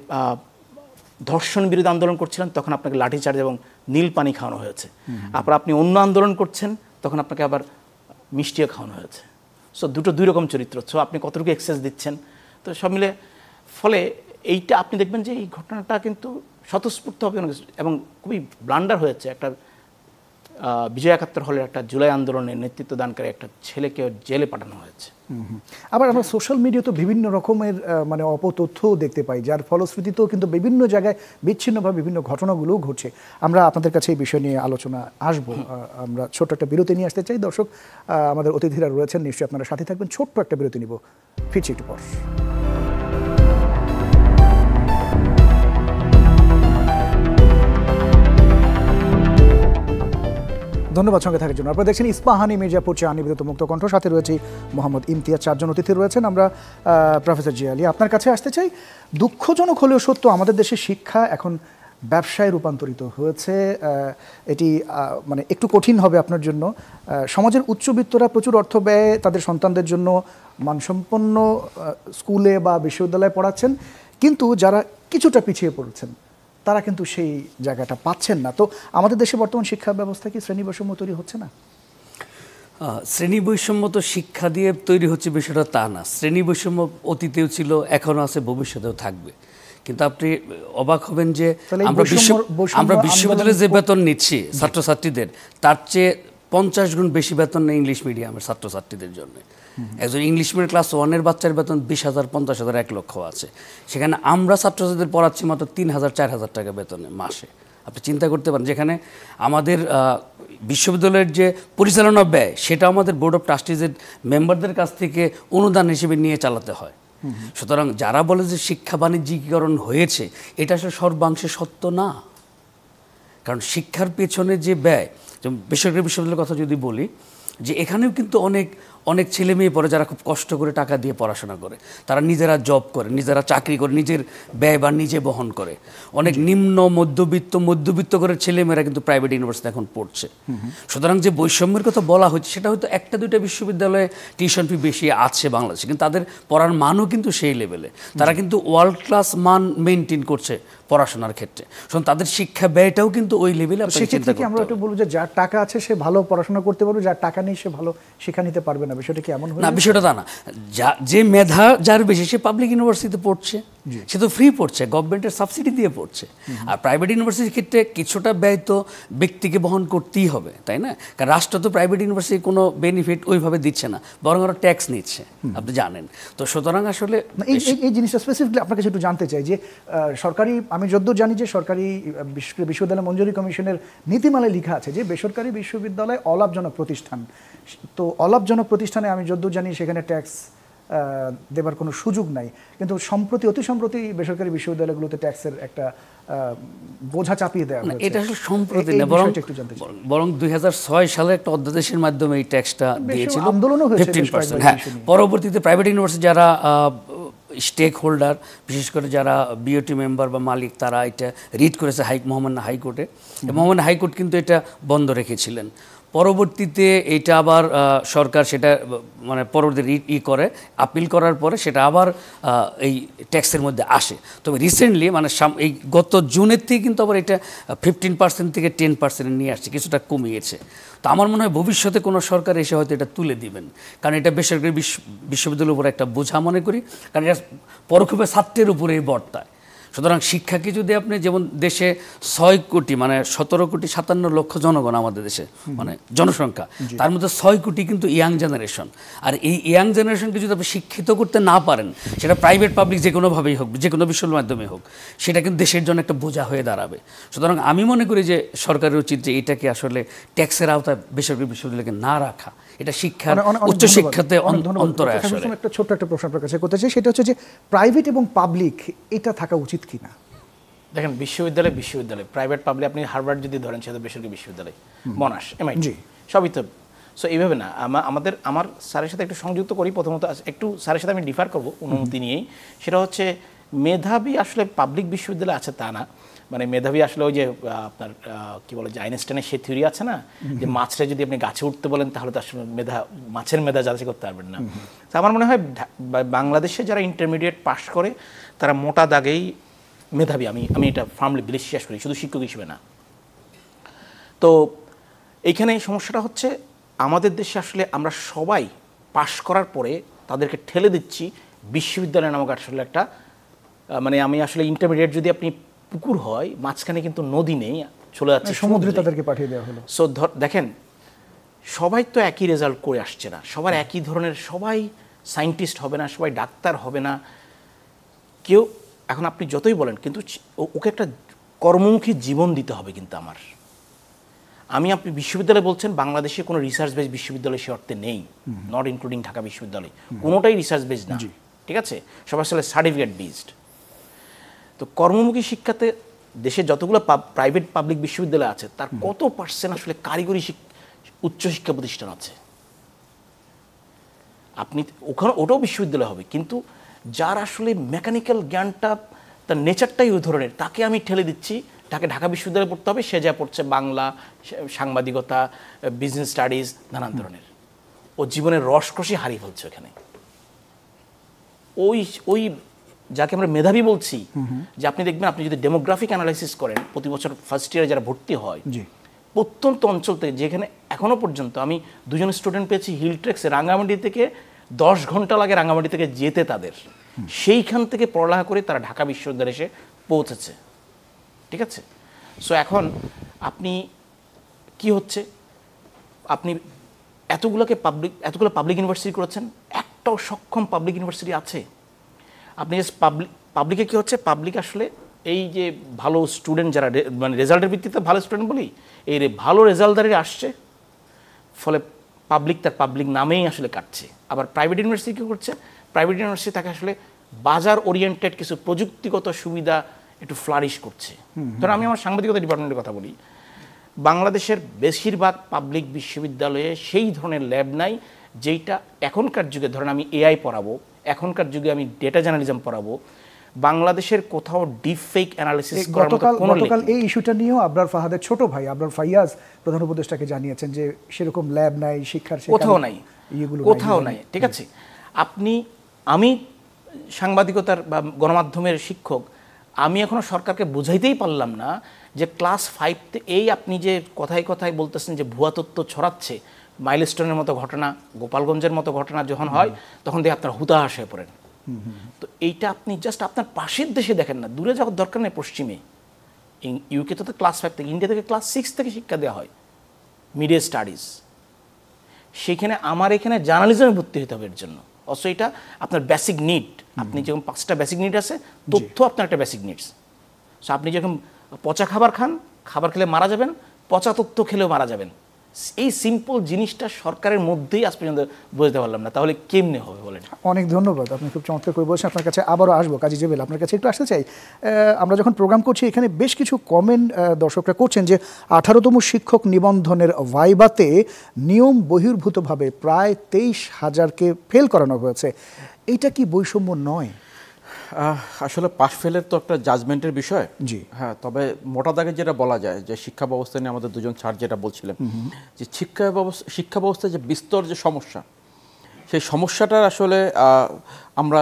ধর্ষণ বিরোধী আন্দোলন করছিলেন, তখন আপনাকে লাঠিচার্জ এবং নীল পানি খাওয়ানো হয়েছে। আবার আপনি অন্য আন্দোলন করছেন, তখন আপনাকে আবার মিষ্টিও খাওয়ানো হয়েছে। সো দুটো 2 রকম চরিত্র। সো আপনি কতটুকু অ্যাক্সেস দিচ্ছেন, তো সব মিলে ফলে এইটা আপনি দেখবেন যে এই ঘটনাটা কিন্তু স্বতঃস্ফূর্ত হবে এবং খুবই ব্লান্ডার হয়েছে। একটা বিজয় 71 হলের একটা জুলাই আন্দোলনের নেতৃত্ব দানকারী একটা ছেলেকে জেলে পাঠানো হয়েছে। আবার আমরা সোশ্যাল মিডিয়াতে বিভিন্ন রকমের মানে অপতথ্যও দেখতে পাই, যার ফলশ্রুতিতেও কিন্তু বিভিন্ন জায়গায় বিচ্ছিন্নভাবে বিভিন্ন ঘটনাগুলোও ঘটছে। আমরা আপনাদের কাছে এই বিষয় নিয়ে আলোচনা আসবো। আমরা ছোট্ট একটা বিরতি নিয়ে আসতে চাই। দর্শক, আমাদের অতিথিরা রয়েছেন, নিশ্চয়ই আপনারা সাথে থাকবেন। ছোট্ট একটা বিরতি নিব, ফিরছি একটু পর। ধন্যবাদ সঙ্গে থাকার জন্য। আপনারা দেখছেন ইস্পাহানি মির্জাপুর চা নিবেদিত মুক্ত কণ্ঠ, সাথে রয়েছে মোহাম্মদ ইমতিয়াজ। 4 জন অতিথি রয়েছেন। আমরা প্রফেসর জিয়া আলী আপনার কাছে আসতে চাই। দুঃখজনক হলেও সত্য, আমাদের দেশে শিক্ষা এখন ব্যবসায় রূপান্তরিত হয়েছে। এটি মানে একটু কঠিন হবে আপনার জন্য। সমাজের উচ্চবিত্তরা প্রচুর অর্থ ব্যয়ে তাদের সন্তানদের জন্য মানসম্পন্ন স্কুলে বা বিশ্ববিদ্যালয়ে পড়াচ্ছেন, কিন্তু যারা কিছুটা পিছিয়ে পড়েছেন তারা কিন্তু সেই জায়গাটা পাচ্ছেন না। তো আমাদের দেশে বর্তমান শিক্ষা ব্যবস্থা কি শ্রেণী বৈষম্য তৈরি হচ্ছে না? শ্রেণী বৈষম্য তো শিক্ষা দিয়ে তৈরি হচ্ছে বিষয়টা তা না। শ্রেণী বৈষম্য অতীতেও ছিল, এখনও আছে, ভবিষ্যতেও থাকবে। কিন্তু আপনি অবাক হবেন যে আমরা বিশ্ববিদ্যালয়ে যে বেতন নিচ্ছি ছাত্রছাত্রীদের, তার চেয়ে 50 গুণ বেশি বেতন নেই ইংলিশ মিডিয়ামের ছাত্রছাত্রীদের জন্য। একজন ইংলিশ মিডিয়াম ক্লাস 1-এর বাচ্চার বেতন 20,000, 50,000, 1 লক্ষ আছে। সেখানে আমরা ছাত্রছাত্রীদের পড়াচ্ছি মাত্র 3,000, 4,000 টাকা বেতনে মাসে। আপনি চিন্তা করতে পারেন, যেখানে আমাদের বিশ্ববিদ্যালয়ের যে পরিচালনা ব্যয় সেটা আমাদের বোর্ড অফ ট্রাস্টিজের মেম্বারদের কাছ থেকে অনুদান হিসেবে নিয়ে চালাতে হয়। সুতরাং যারা বলে যে শিক্ষা বাণিজ্যিকীকরণ হয়েছে, এটা আসলে সর্বাংশে সত্য না। কারণ শিক্ষার পেছনে যে ব্যয়, যেমন বেসরকারি বিশ্ববিদ্যালয়ের কথা যদি বলি, যে এখানেও কিন্তু অনেক ছেলে মেয়ে পড়ে যারা খুব কষ্ট করে টাকা দিয়ে পড়াশোনা করে, তারা নিজেরা জব করে, নিজেরা চাকরি করে, নিজের ব্যয় বা নিজে বহন করে। অনেক নিম্ন মধ্যবিত্ত করে ছেলেমেয়েরা কিন্তু প্রাইভেট ইউনিভার্সিটি এখন পড়ছে। সুতরাং যে বৈষম্যের কথা বলা হচ্ছে সেটা হয়তো 1-2টা বিশ্ববিদ্যালয়ে টিউশন ফি বেশি আছে বাংলাদেশে, কিন্তু তাদের পড়ার মানও কিন্তু সেই লেভেলে। তারা কিন্তু ওয়ার্ল্ড ক্লাস মান মেনটেন করছে পড়াশোনার ক্ষেত্রে। সুতরাং তাদের শিক্ষা ব্যয়টাও কিন্তু ওই লেভেলে। সেক্ষেত্রে কি আমরা একটু বলবো যে যার টাকা আছে সে ভালো পড়াশোনা করতে পারবে, যার টাকা নেই সে ভালো শিক্ষা নিতে পারবে না? বিষয়টা কি এমন? না, বিষয়টা তা না। যে মেধা যার বেশি সে পাবলিক ইউনিভার্সিটিতে পড়ছে, সে তো ফ্রি পড়ছে, গভর্নমেন্টের সাবসিডি দিয়ে পড়ছে। আর প্রাইভেট ইউনিভার্সিটির ক্ষেত্রে কিছুটা ব্যয় তো ব্যক্তিকে বহন করতেই হবে, তাই না? কারণ রাষ্ট্র তো প্রাইভেট ইউনিভার্সিটির কোনো বেনিফিট ওইভাবে দিচ্ছে না, বরং ওরা ট্যাক্স নিচ্ছে, আপনি জানেন। তো সুতরাং আসলে এই জিনিসটা স্পেসিফিকলি আপনার কাছে একটু জানতে চাই যে সরকারি, আমি যদ্দূর জানি যে সরকারি বিশ্ববিদ্যালয় মঞ্জুরি কমিশনের নীতিমালায় লেখা আছে যে বেসরকারি বিশ্ববিদ্যালয় অলাভজনক প্রতিষ্ঠান। তো অলাভজনক প্রতিষ্ঠানে আমি যদ্দূর জানি সেখানে ট্যাক্স দেবার কোনো সুযোগ নাই, কিন্তু অতি সম্প্রতি বেসরকারি বিশ্ববিদ্যালয়গুলোতে ট্যাক্সের একটা বোঝা চাপিয়ে দেওয়া হয়েছে। এটা আসলে সম্প্রতি না, বরং 2006 সালে একটা অধ্যাদেশের মাধ্যমে এই ট্যাক্সটা দিয়েছিল, আন্দোলনও হয়েছে 15%। হ্যাঁ, পরবর্তীতে প্রাইভেট ইউনিভার্সিটি যারা স্টেক হোল্ডার, বিশেষ করে যারা বিওটি মেম্বার বা মালিক, তারা এটা রিট করেছে মহামান্য হাইকোর্টে। মহামান্য হাইকোর্ট কিন্তু এটা বন্ধ রেখেছিলেন। পরবর্তীতে এটা আবার সরকার সেটা মানে পরবর্তী করে আপিল করার পরে সেটা আবার এই ট্যাক্সের মধ্যে আসে। তবে রিসেন্টলি মানে এই গত জুনের থেকে কিন্তু আবার এটা 15% থেকে 10% নিয়ে আসছে, কিছুটা কমিয়েছে। তো আমার মনে হয় ভবিষ্যতে কোনো সরকার এসে হয়তো এটা তুলে দিবেন, কারণ এটা বেসরকারি বিশ্ববিদ্যালয়ের উপরে একটা বোঝা মনে করি, কারণ এটা পরোক্ষভাবে ছাত্রের উপরেই বর্তায়। সুতরাং শিক্ষাকে যদি আপনি, যেমন দেশে 6 কোটি মানে 17,57 লক্ষ জনগণ আমাদের দেশে মানে জনসংখ্যা, তার মধ্যে 6 কোটি কিন্তু ইয়াং জেনারেশন। আর এই ইয়াং জেনারেশনকে যদি আপনি শিক্ষিত করতে না পারেন, সেটা প্রাইভেট পাবলিক যে কোনোভাবেই হোক, যে কোনো বিশ্ববিদ্যালয়ের মাধ্যমে হোক, সেটা কিন্তু দেশের জন্য একটা বোঝা হয়ে দাঁড়াবে। সুতরাং আমি মনে করি যে সরকারের উচিত যে এটাকে আসলে ট্যাক্সের আওতায় বেসরকারি বিশ্ববিদ্যালয়কে না রাখা। এটা শিক্ষার উচ্চশিক্ষাতে অন্তরে আসলে। একটা ছোট্ট একটা প্রশ্ন আপনার কাছে করতে চাই, সেটা হচ্ছে যে প্রাইভেট এবং পাবলিক এটা থাকা উচিত কিনা? দেখেন, বিশ্ববিদ্যালয় প্রাইভেট পাবলিক, আপনি হার্ভার্ড যদি ধরেন সেটা বেসরকারি বিশ্ববিদ্যালয়, মনাশ, এমআইটি, সবই তো। সো এইভাবে না, আমার স্যারের সাথে একটু সংযুক্ত করি। প্রথমত একটু স্যারের সাথে আমি ডিফার করবো অনুমতি নিয়েই। সেটা হচ্ছে মেধাবী আসলে পাবলিক বিশ্ববিদ্যালয় আছে তা না। মানে মেধাবী আসলে ওই যে আপনার কি বলে যে আইনস্টাইনের সেই থিওরি আছে না, যে মাছটা যদি আপনি গাছে উঠতে বলেন তাহলে তো আসলে মাছের মেধা যাচাই করতে পারবেন না। তো আমার মনে হয় বাংলাদেশে যারা ইন্টারমিডিয়েট পাস করে তারা মোটা দাগেই মেধাবী। আমি এটা ফার্মলি বিশ্বাস করি, শুধু শিক্ষক হিসেবে না। তো এইখানে সমস্যাটা হচ্ছে আমাদের দেশে আসলে আমরা সবাই পাস করার পরে তাদেরকে ঠেলে দিচ্ছি বিশ্ববিদ্যালয় নামক আসলে একটা মানে আমি আসলে ইন্টারমিডিয়েট যদি আপনি পুকুর হয়, মাঝখানে কিন্তু নদী নেই, চলে যাচ্ছে সমুদ্রে, তাদেরকে পাঠিয়ে দেওয়া হলো। সো দেখেন, সবাই তো একই রেজাল্ট করে আসছে না, সবার একই ধরনের, সবাই সায়েন্টিস্ট হবে না, সবাই ডাক্তার হবে না কেউ। এখন আপনি যতই বলেন, কিন্তু ওকে একটা কর্মমুখী জীবন দিতে হবে। কিন্তু আপনি বিশ্ববিদ্যালয় বলছেন, বাংলাদেশে কোনো রিসার্চ বেস বিশ্ববিদ্যালয় সে অর্থে নেই, নট ইনক্লুডিং ঢাকা বিশ্ববিদ্যালয়, কোনোটাই রিসার্চ বেস না, ঠিক আছে? সব আসলে সার্টিফিকেট বেসড। তো কর্মমুখী শিক্ষাতে দেশে যতগুলো প্রাইভেট পাবলিক বিশ্ববিদ্যালয় আছে তার কত % আসলে কারিগরি উচ্চশিক্ষা প্রতিষ্ঠান আছে? আপনি ওটাও বিশ্ববিদ্যালয় হবে, কিন্তু যার আসলে মেকানিক্যাল জ্ঞানটা, তার নেচারটাই ওই ধরনের, তাকে আমি ঠেলে দিচ্ছি তাকে ঢাকা বিশ্ববিদ্যালয়ে পড়তে হবে, সে যা পড়ছে বাংলা, সাংবাদিকতা, বিজনেস স্টাডিজ, নানান ধরনের, ও জীবনের রসকসই হারিয়ে ফেলছে ওখানে। ওই যাকে আমরা মেধাবী বলছি, যে আপনি দেখবেন, আপনি যদি ডেমোগ্রাফিক অ্যানালাইসিস করেন, প্রতি বছর ফার্স্ট ইয়ারে যারা ভর্তি হয় প্রত্যন্ত অঞ্চল থেকে, যেখানে এখনো পর্যন্ত আমি 2 জন স্টুডেন্ট পেয়েছি হিলট্রেক্সে, রাঙ্গামাটি থেকে 10 ঘন্টা লাগে রাঙ্গামাটি থেকে যেতে তাদের, সেইখান থেকে পড়ালেখা করে তারা ঢাকা বিশ্ববিদ্যালয়ে এসে পৌঁছেছে। ঠিক আছে? সো এখন আপনি কি হচ্ছে, আপনি এতগুলো পাবলিক ইউনিভার্সিটি করেছেন, একটাও সক্ষম পাবলিক ইউনিভার্সিটি আছে? আপনি পাবলিকে কি হচ্ছে, পাবলিক আসলে এই যে ভালো স্টুডেন্ট যারা মানে রেজাল্টের ভিত্তিতে ভালো স্টুডেন্ট বলি, এই ভালো রেজাল্টদারই আসছে, ফলে পাবলিক তার পাবলিক নামেই আসলে কাটছে। আবার প্রাইভেট ইউনিভার্সিটি কী করছে, প্রাইভেট ইউনিভার্সিটি তাকে আসলে বাজার ওরিয়েন্টেড কিছু প্রযুক্তিগত সুবিধা একটু ফ্লারিশ করছে। ধরুন আমি আমার সাংবাদিকতা ডিপার্টমেন্টের কথা বলি, বাংলাদেশের বেশিরভাগ পাবলিক বিশ্ববিদ্যালয়ে সেই ধরনের ল্যাব নাই যেইটা এখনকার যুগে, ধরেন আমি এআই পড়াবো, এখনকার যুগে আমি ডেটা জার্নালিজম পড়াবো, বাংলাদেশের কোথাও ডিপ ফেক অ্যানালিসিস করার মতো কোনো গতকাল এই ইস্যুটা নিয়েও আবরার ফাহাদের ছোট ভাই আবরার ফাইয়াজ প্রধান উপদেষ্টাকে জানিয়েছেন যে সেরকম ল্যাব নাই, শিক্ষার কোথাও নাই। ঠিক আছে, আমি সাংবাদিকতার বা গণমাধ্যমের শিক্ষক, আমি এখনো সরকারকে বুঝাইতেই পারলাম না যে ক্লাস 5 এই আপনি যে কথায় কথায় বলতেছেন যে ভুয়া তথ্য ছড়াচ্ছে, মাইলস্টোনের মতো ঘটনা, গোপালগঞ্জের মতো ঘটনা যখন হয়, তখন দেখে আপনার হুতাশ হয়ে পড়েন। তো এইটা আপনি জাস্ট আপনার পাশের দেশে দেখেন না, দূরে যাওয়ার দরকার নেই। পশ্চিমে ইউকে তো ক্লাস 5 থেকে, ইন্ডিয়া থেকে ক্লাস 6 থেকে শিক্ষা দেওয়া হয়, মিডিয়া স্টাডিজ। সেখানে আমার এখানে জার্নালিজমে ভর্তি হতে হবে এর জন্য। অথচ এটা আপনার বেসিক নিড। আপনি যেরকম 5টা বেসিক নিড আছে, তথ্য আপনার একটা বেসিক নিডস। সো আপনি যেরকম পচা খাবার খান, খাবার খেলে মারা যাবেন, পচা তথ্য খেলেও মারা যাবেন। এই সিম্পল জিনিসটা সরকারের মধ্যেই আজ পর্যন্ত বুঝতে পারলাম না, তাহলে কেমনে হবে বলেন? অনেক ধন্যবাদ, আপনি খুব চমৎকার করে বলছেন। আপনার কাছে আবারও আসবো, কাজী জেবেল আপনার কাছে একটু আসতে চাই। আমরা যখন প্রোগ্রাম করছি, এখানে বেশ কিছু কমেন্ট দর্শকরা করছেন যে 18তম শিক্ষক নিবন্ধনের ভাইবাতে নিয়ম বহির্ভূতভাবে প্রায় 23,000কে ফেল করানো হয়েছে। এইটা কি বৈষম্য নয়? আসলে পাস ফেলের তো একটা জাজমেন্টের বিষয়। জি হ্যাঁ, তবে মোটা দাগে যেটা বলা যায় যে শিক্ষা ব্যবস্থা নিয়ে আমাদের 2জন স্যার যেটা বলছিলেন, যে শিক্ষা ব্যবস্থায় যে বিস্তর যে সমস্যা, সেই সমস্যাটার আসলে আমরা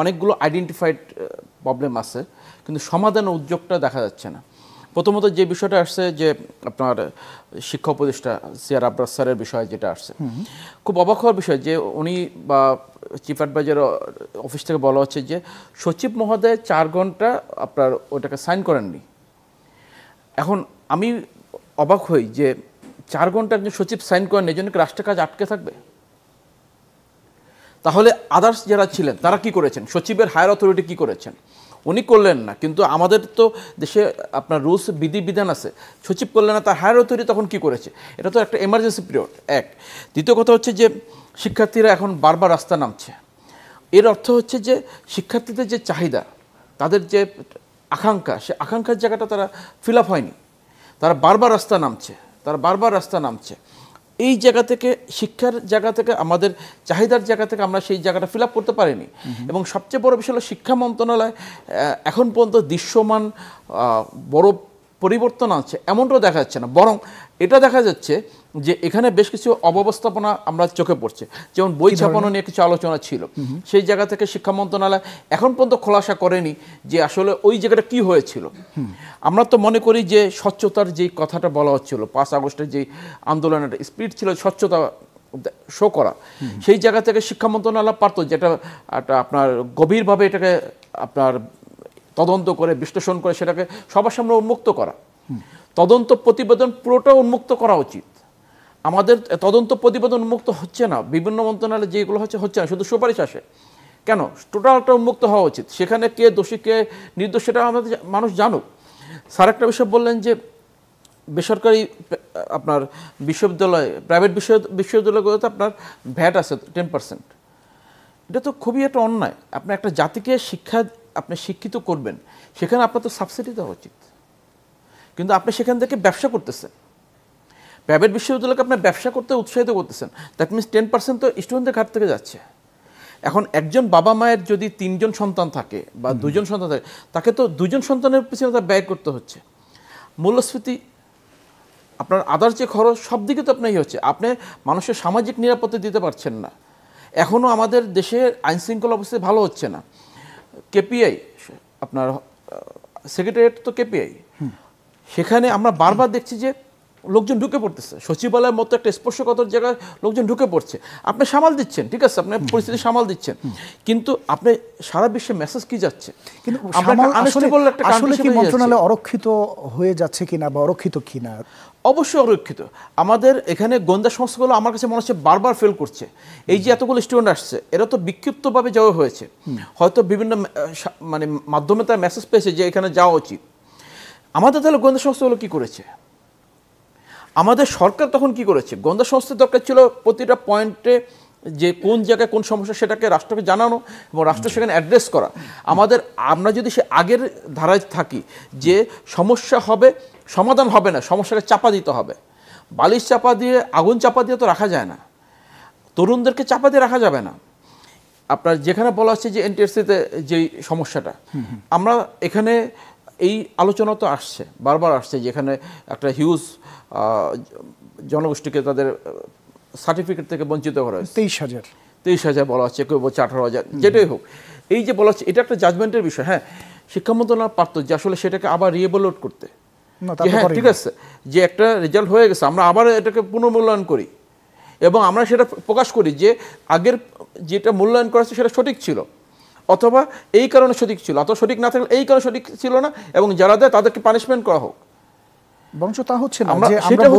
অনেকগুলো আইডেন্টিফাইড প্রবলেম আছে, কিন্তু সমাধানের উদ্যোগটা দেখা যাচ্ছে না। প্রথমত যে বিষয়টা আসছে যে আপনার শিক্ষা উপদেষ্টা সিআর আবরার স্যারের বিষয়ে যেটা আসছে, খুব অবাক হওয়ার বিষয় যে উনি বা চিফ অ্যাডভাইজার অফিস থেকে বলা হচ্ছে যে সচিব মহোদয় 4 ঘন্টা আপনার ওটাকে সাইন করেননি। এখন আমি অবাক হই যে 4 ঘন্টা একজন সচিব সাইন করেন, এই জন্য কি রাষ্ট্রের কাজ আটকে থাকবে? তাহলে আদার্স যারা ছিলেন তারা কি করেছেন? সচিবের হায়ার অথরিটি কি করেছেন? উনি করলেন না, কিন্তু আমাদের তো দেশে আপনার রুলস বিধিবিধান আছে, সচিব করলেন না, তার হায়ার অথরিটি তখন কি করেছে? এটা তো একটা এমার্জেন্সি পিরিয়ড। এক, দ্বিতীয় কথা হচ্ছে যে শিক্ষার্থীরা এখন বারবার রাস্তা নামছে। এর অর্থ হচ্ছে যে শিক্ষার্থীদের যে চাহিদা, তাদের যে আকাঙ্ক্ষা, সে আকাঙ্ক্ষার জায়গাটা তারা ফিল আপ হয়নি, তারা বারবার রাস্তা নামছে। এই জায়গা থেকে, শিক্ষার জায়গা থেকে, আমাদের চাহিদার জায়গা থেকে আমরা সেই জায়গাটা ফিল আপ করতে পারিনি। এবং সবচেয়ে বড় বিষয় হলো শিক্ষা মন্ত্রণালয় এখন পর্যন্ত দৃশ্যমান বড় পরিবর্তন আছে এমনটাও দেখা যাচ্ছে না, বরং এটা দেখা যাচ্ছে যে এখানে বেশ কিছু অব্যবস্থাপনা আমরা চোখে পড়ছে। যেমন বই ছাপানো নিয়ে কিছু আলোচনা ছিল, সেই জায়গা থেকে শিক্ষা মন্ত্রণালয় এখন পর্যন্ত খোলাসা করেনি যে আসলে ওই জায়গাটা কি হয়েছিল। আমরা তো মনে করি যে স্বচ্ছতার যে কথাটা বলা হচ্ছিল, 5 আগস্টের যে আন্দোলনের স্পিরিট ছিল স্বচ্ছতা শো করা, সেই জায়গা থেকে শিক্ষা মন্ত্রণালয় পারত যেটা আপনার গভীরভাবে এটাকে আপনার তদন্ত করে বিশ্লেষণ করে সেটাকে সবার সামনে উন্মুক্ত করা। তদন্ত প্রতিবেদন পুরোটা উন্মুক্ত করা উচিত। আমাদের তদন্ত প্রতিবেদন উন্মুক্ত হচ্ছে না, বিভিন্ন মন্ত্রণালয়ে যেগুলো হচ্ছে না, শুধু সুপারিশ আসে। কেন? টোটালটা উন্মুক্ত হওয়া উচিত। সেখানে কে দোষী কে নির্দোষ সেটা আমাদের মানুষ জানুক। স্যার একটা বিষয় বললেন যে বেসরকারি আপনার বিশ্ববিদ্যালয়, প্রাইভেট বিশ্ববিদ্যালয়গুলোতে আপনার ভ্যাট আছে 10%। এটা তো খুবই একটা অন্যায়। আপনি একটা জাতিকে আপনি শিক্ষিত করবেন, সেখানে আপনার তো সাবসিডি দেওয়া উচিত, কিন্তু আপনি সেখান থেকে ব্যবসা করতেছেন। প্রাইভেট বিশ্ববিদ্যালয়কে আপনি ব্যবসা করতে উৎসাহিত করতেছেন, দ্যাট মিনস 10% তো স্টুডেন্টদের ঘাট থেকে যাচ্ছে। এখন একজন বাবা মায়ের যদি 3 জন সন্তান থাকে বা 2 জন সন্তান থাকে, তাকে তো 2 জন সন্তানের পিছনে তার ব্যয় করতে হচ্ছে। মূল্যস্ফীতি, আপনার আদার যে খরচ, সব দিকে তো আপনার হচ্ছে, আপনি মানুষের সামাজিক নিরাপত্তা দিতে পারছেন না। এখনও আমাদের দেশের আইনশৃঙ্খলা অবস্থা ভালো হচ্ছে না। কেপিআই, আপনার সেক্রেটারিয়েট তো কেপিআই, সেখানে আমরা বারবার দেখছি যে লোকজন ঢুকে পড়তেছে, সচিবালয়ের মতো একটা স্পর্শকাতর জায়গায় লোকজন ঢুকে পড়ছে। আপনি সামাল দিচ্ছেন, ঠিক আছে, আপনি পরিস্থিতি সামাল দিচ্ছেন, কিন্তু আপনি সারা বিশ্বে মেসেজ কি যাচ্ছে? কিন্তু আসলে কি মন্ত্রণালয় অরক্ষিত হয়ে যাচ্ছে কিনা বা অরক্ষিত কিনা? অবশ্যই অরক্ষিত। আমাদের এখানে গোয়েন্দা সংস্থাগুলো আমার কাছে মনে হচ্ছে বারবার ফেল করছে। এই যে এতগুলো স্টুডেন্ট আসছে, এরা তো বিক্ষিপ্তভাবে যাওয়া হয়েছে, হয়তো বিভিন্ন মানে মাধ্যমে তার মেসেজ পেয়েছে যে এখানে যাওয়া উচিত। আমাদের তাহলে গোয়েন্দা সংস্থাগুলো কী করেছে? আমাদের সরকার তখন কি করেছে? গোয়েন্দা সংস্থার দরকার ছিল প্রতিটা পয়েন্টে যে কোন জায়গায় কোন সমস্যা সেটাকে রাষ্ট্রকে জানানো এবং রাষ্ট্র সেখানে অ্যাড্রেস করা। আমরা যদি সে আগের ধারায় থাকি যে সমস্যা হবে, সমাধান হবে না, সমস্যাকে চাপা দিতে হবে। বালিশ চাপা দিয়ে, আগুন চাপা দিয়ে তো রাখা যায় না, তরুণদেরকে চাপা দিয়ে রাখা যাবে না। আপনার যেখানে বলা হচ্ছে যে এনটিআরসিতে যেই সমস্যাটা, আমরা এখানে এই আলোচনা তো আসছে, বারবার আসছে, যেখানে একটা হিউজ জনগোষ্ঠীকে তাদের সার্টিফিকেট থেকে বঞ্চিত করা হয়েছে। 23,000 বলা হচ্ছে, কেউ বলছে 18,000, যেটাই হোক। এই যে বলা হচ্ছে, এটা একটা জাজমেন্টের বিষয়। হ্যাঁ, শিক্ষা মন্ত্রণালয় পারত যে আসলে সেটাকে আবার রিএভালুয়েট করতে, হ্যাঁ ঠিক আছে, যে একটা রেজাল্ট হয়ে গেছে, আমরা আবার এটাকে পুনর্মূল্যায়ন করি এবং আমরা সেটা প্রকাশ করি যে আগের যেটা মূল্যায়ন করা হচ্ছে সেটা সঠিক ছিল, অথবা এই কারণে সঠিক ছিল, অথবা সঠিক না থাকলে এই কারণে সঠিক ছিল না, এবং যারা দেয় তাদেরকে পানিশমেন্ট করা হোক। বরঞ্চ তা হচ্ছে না, যে আমরা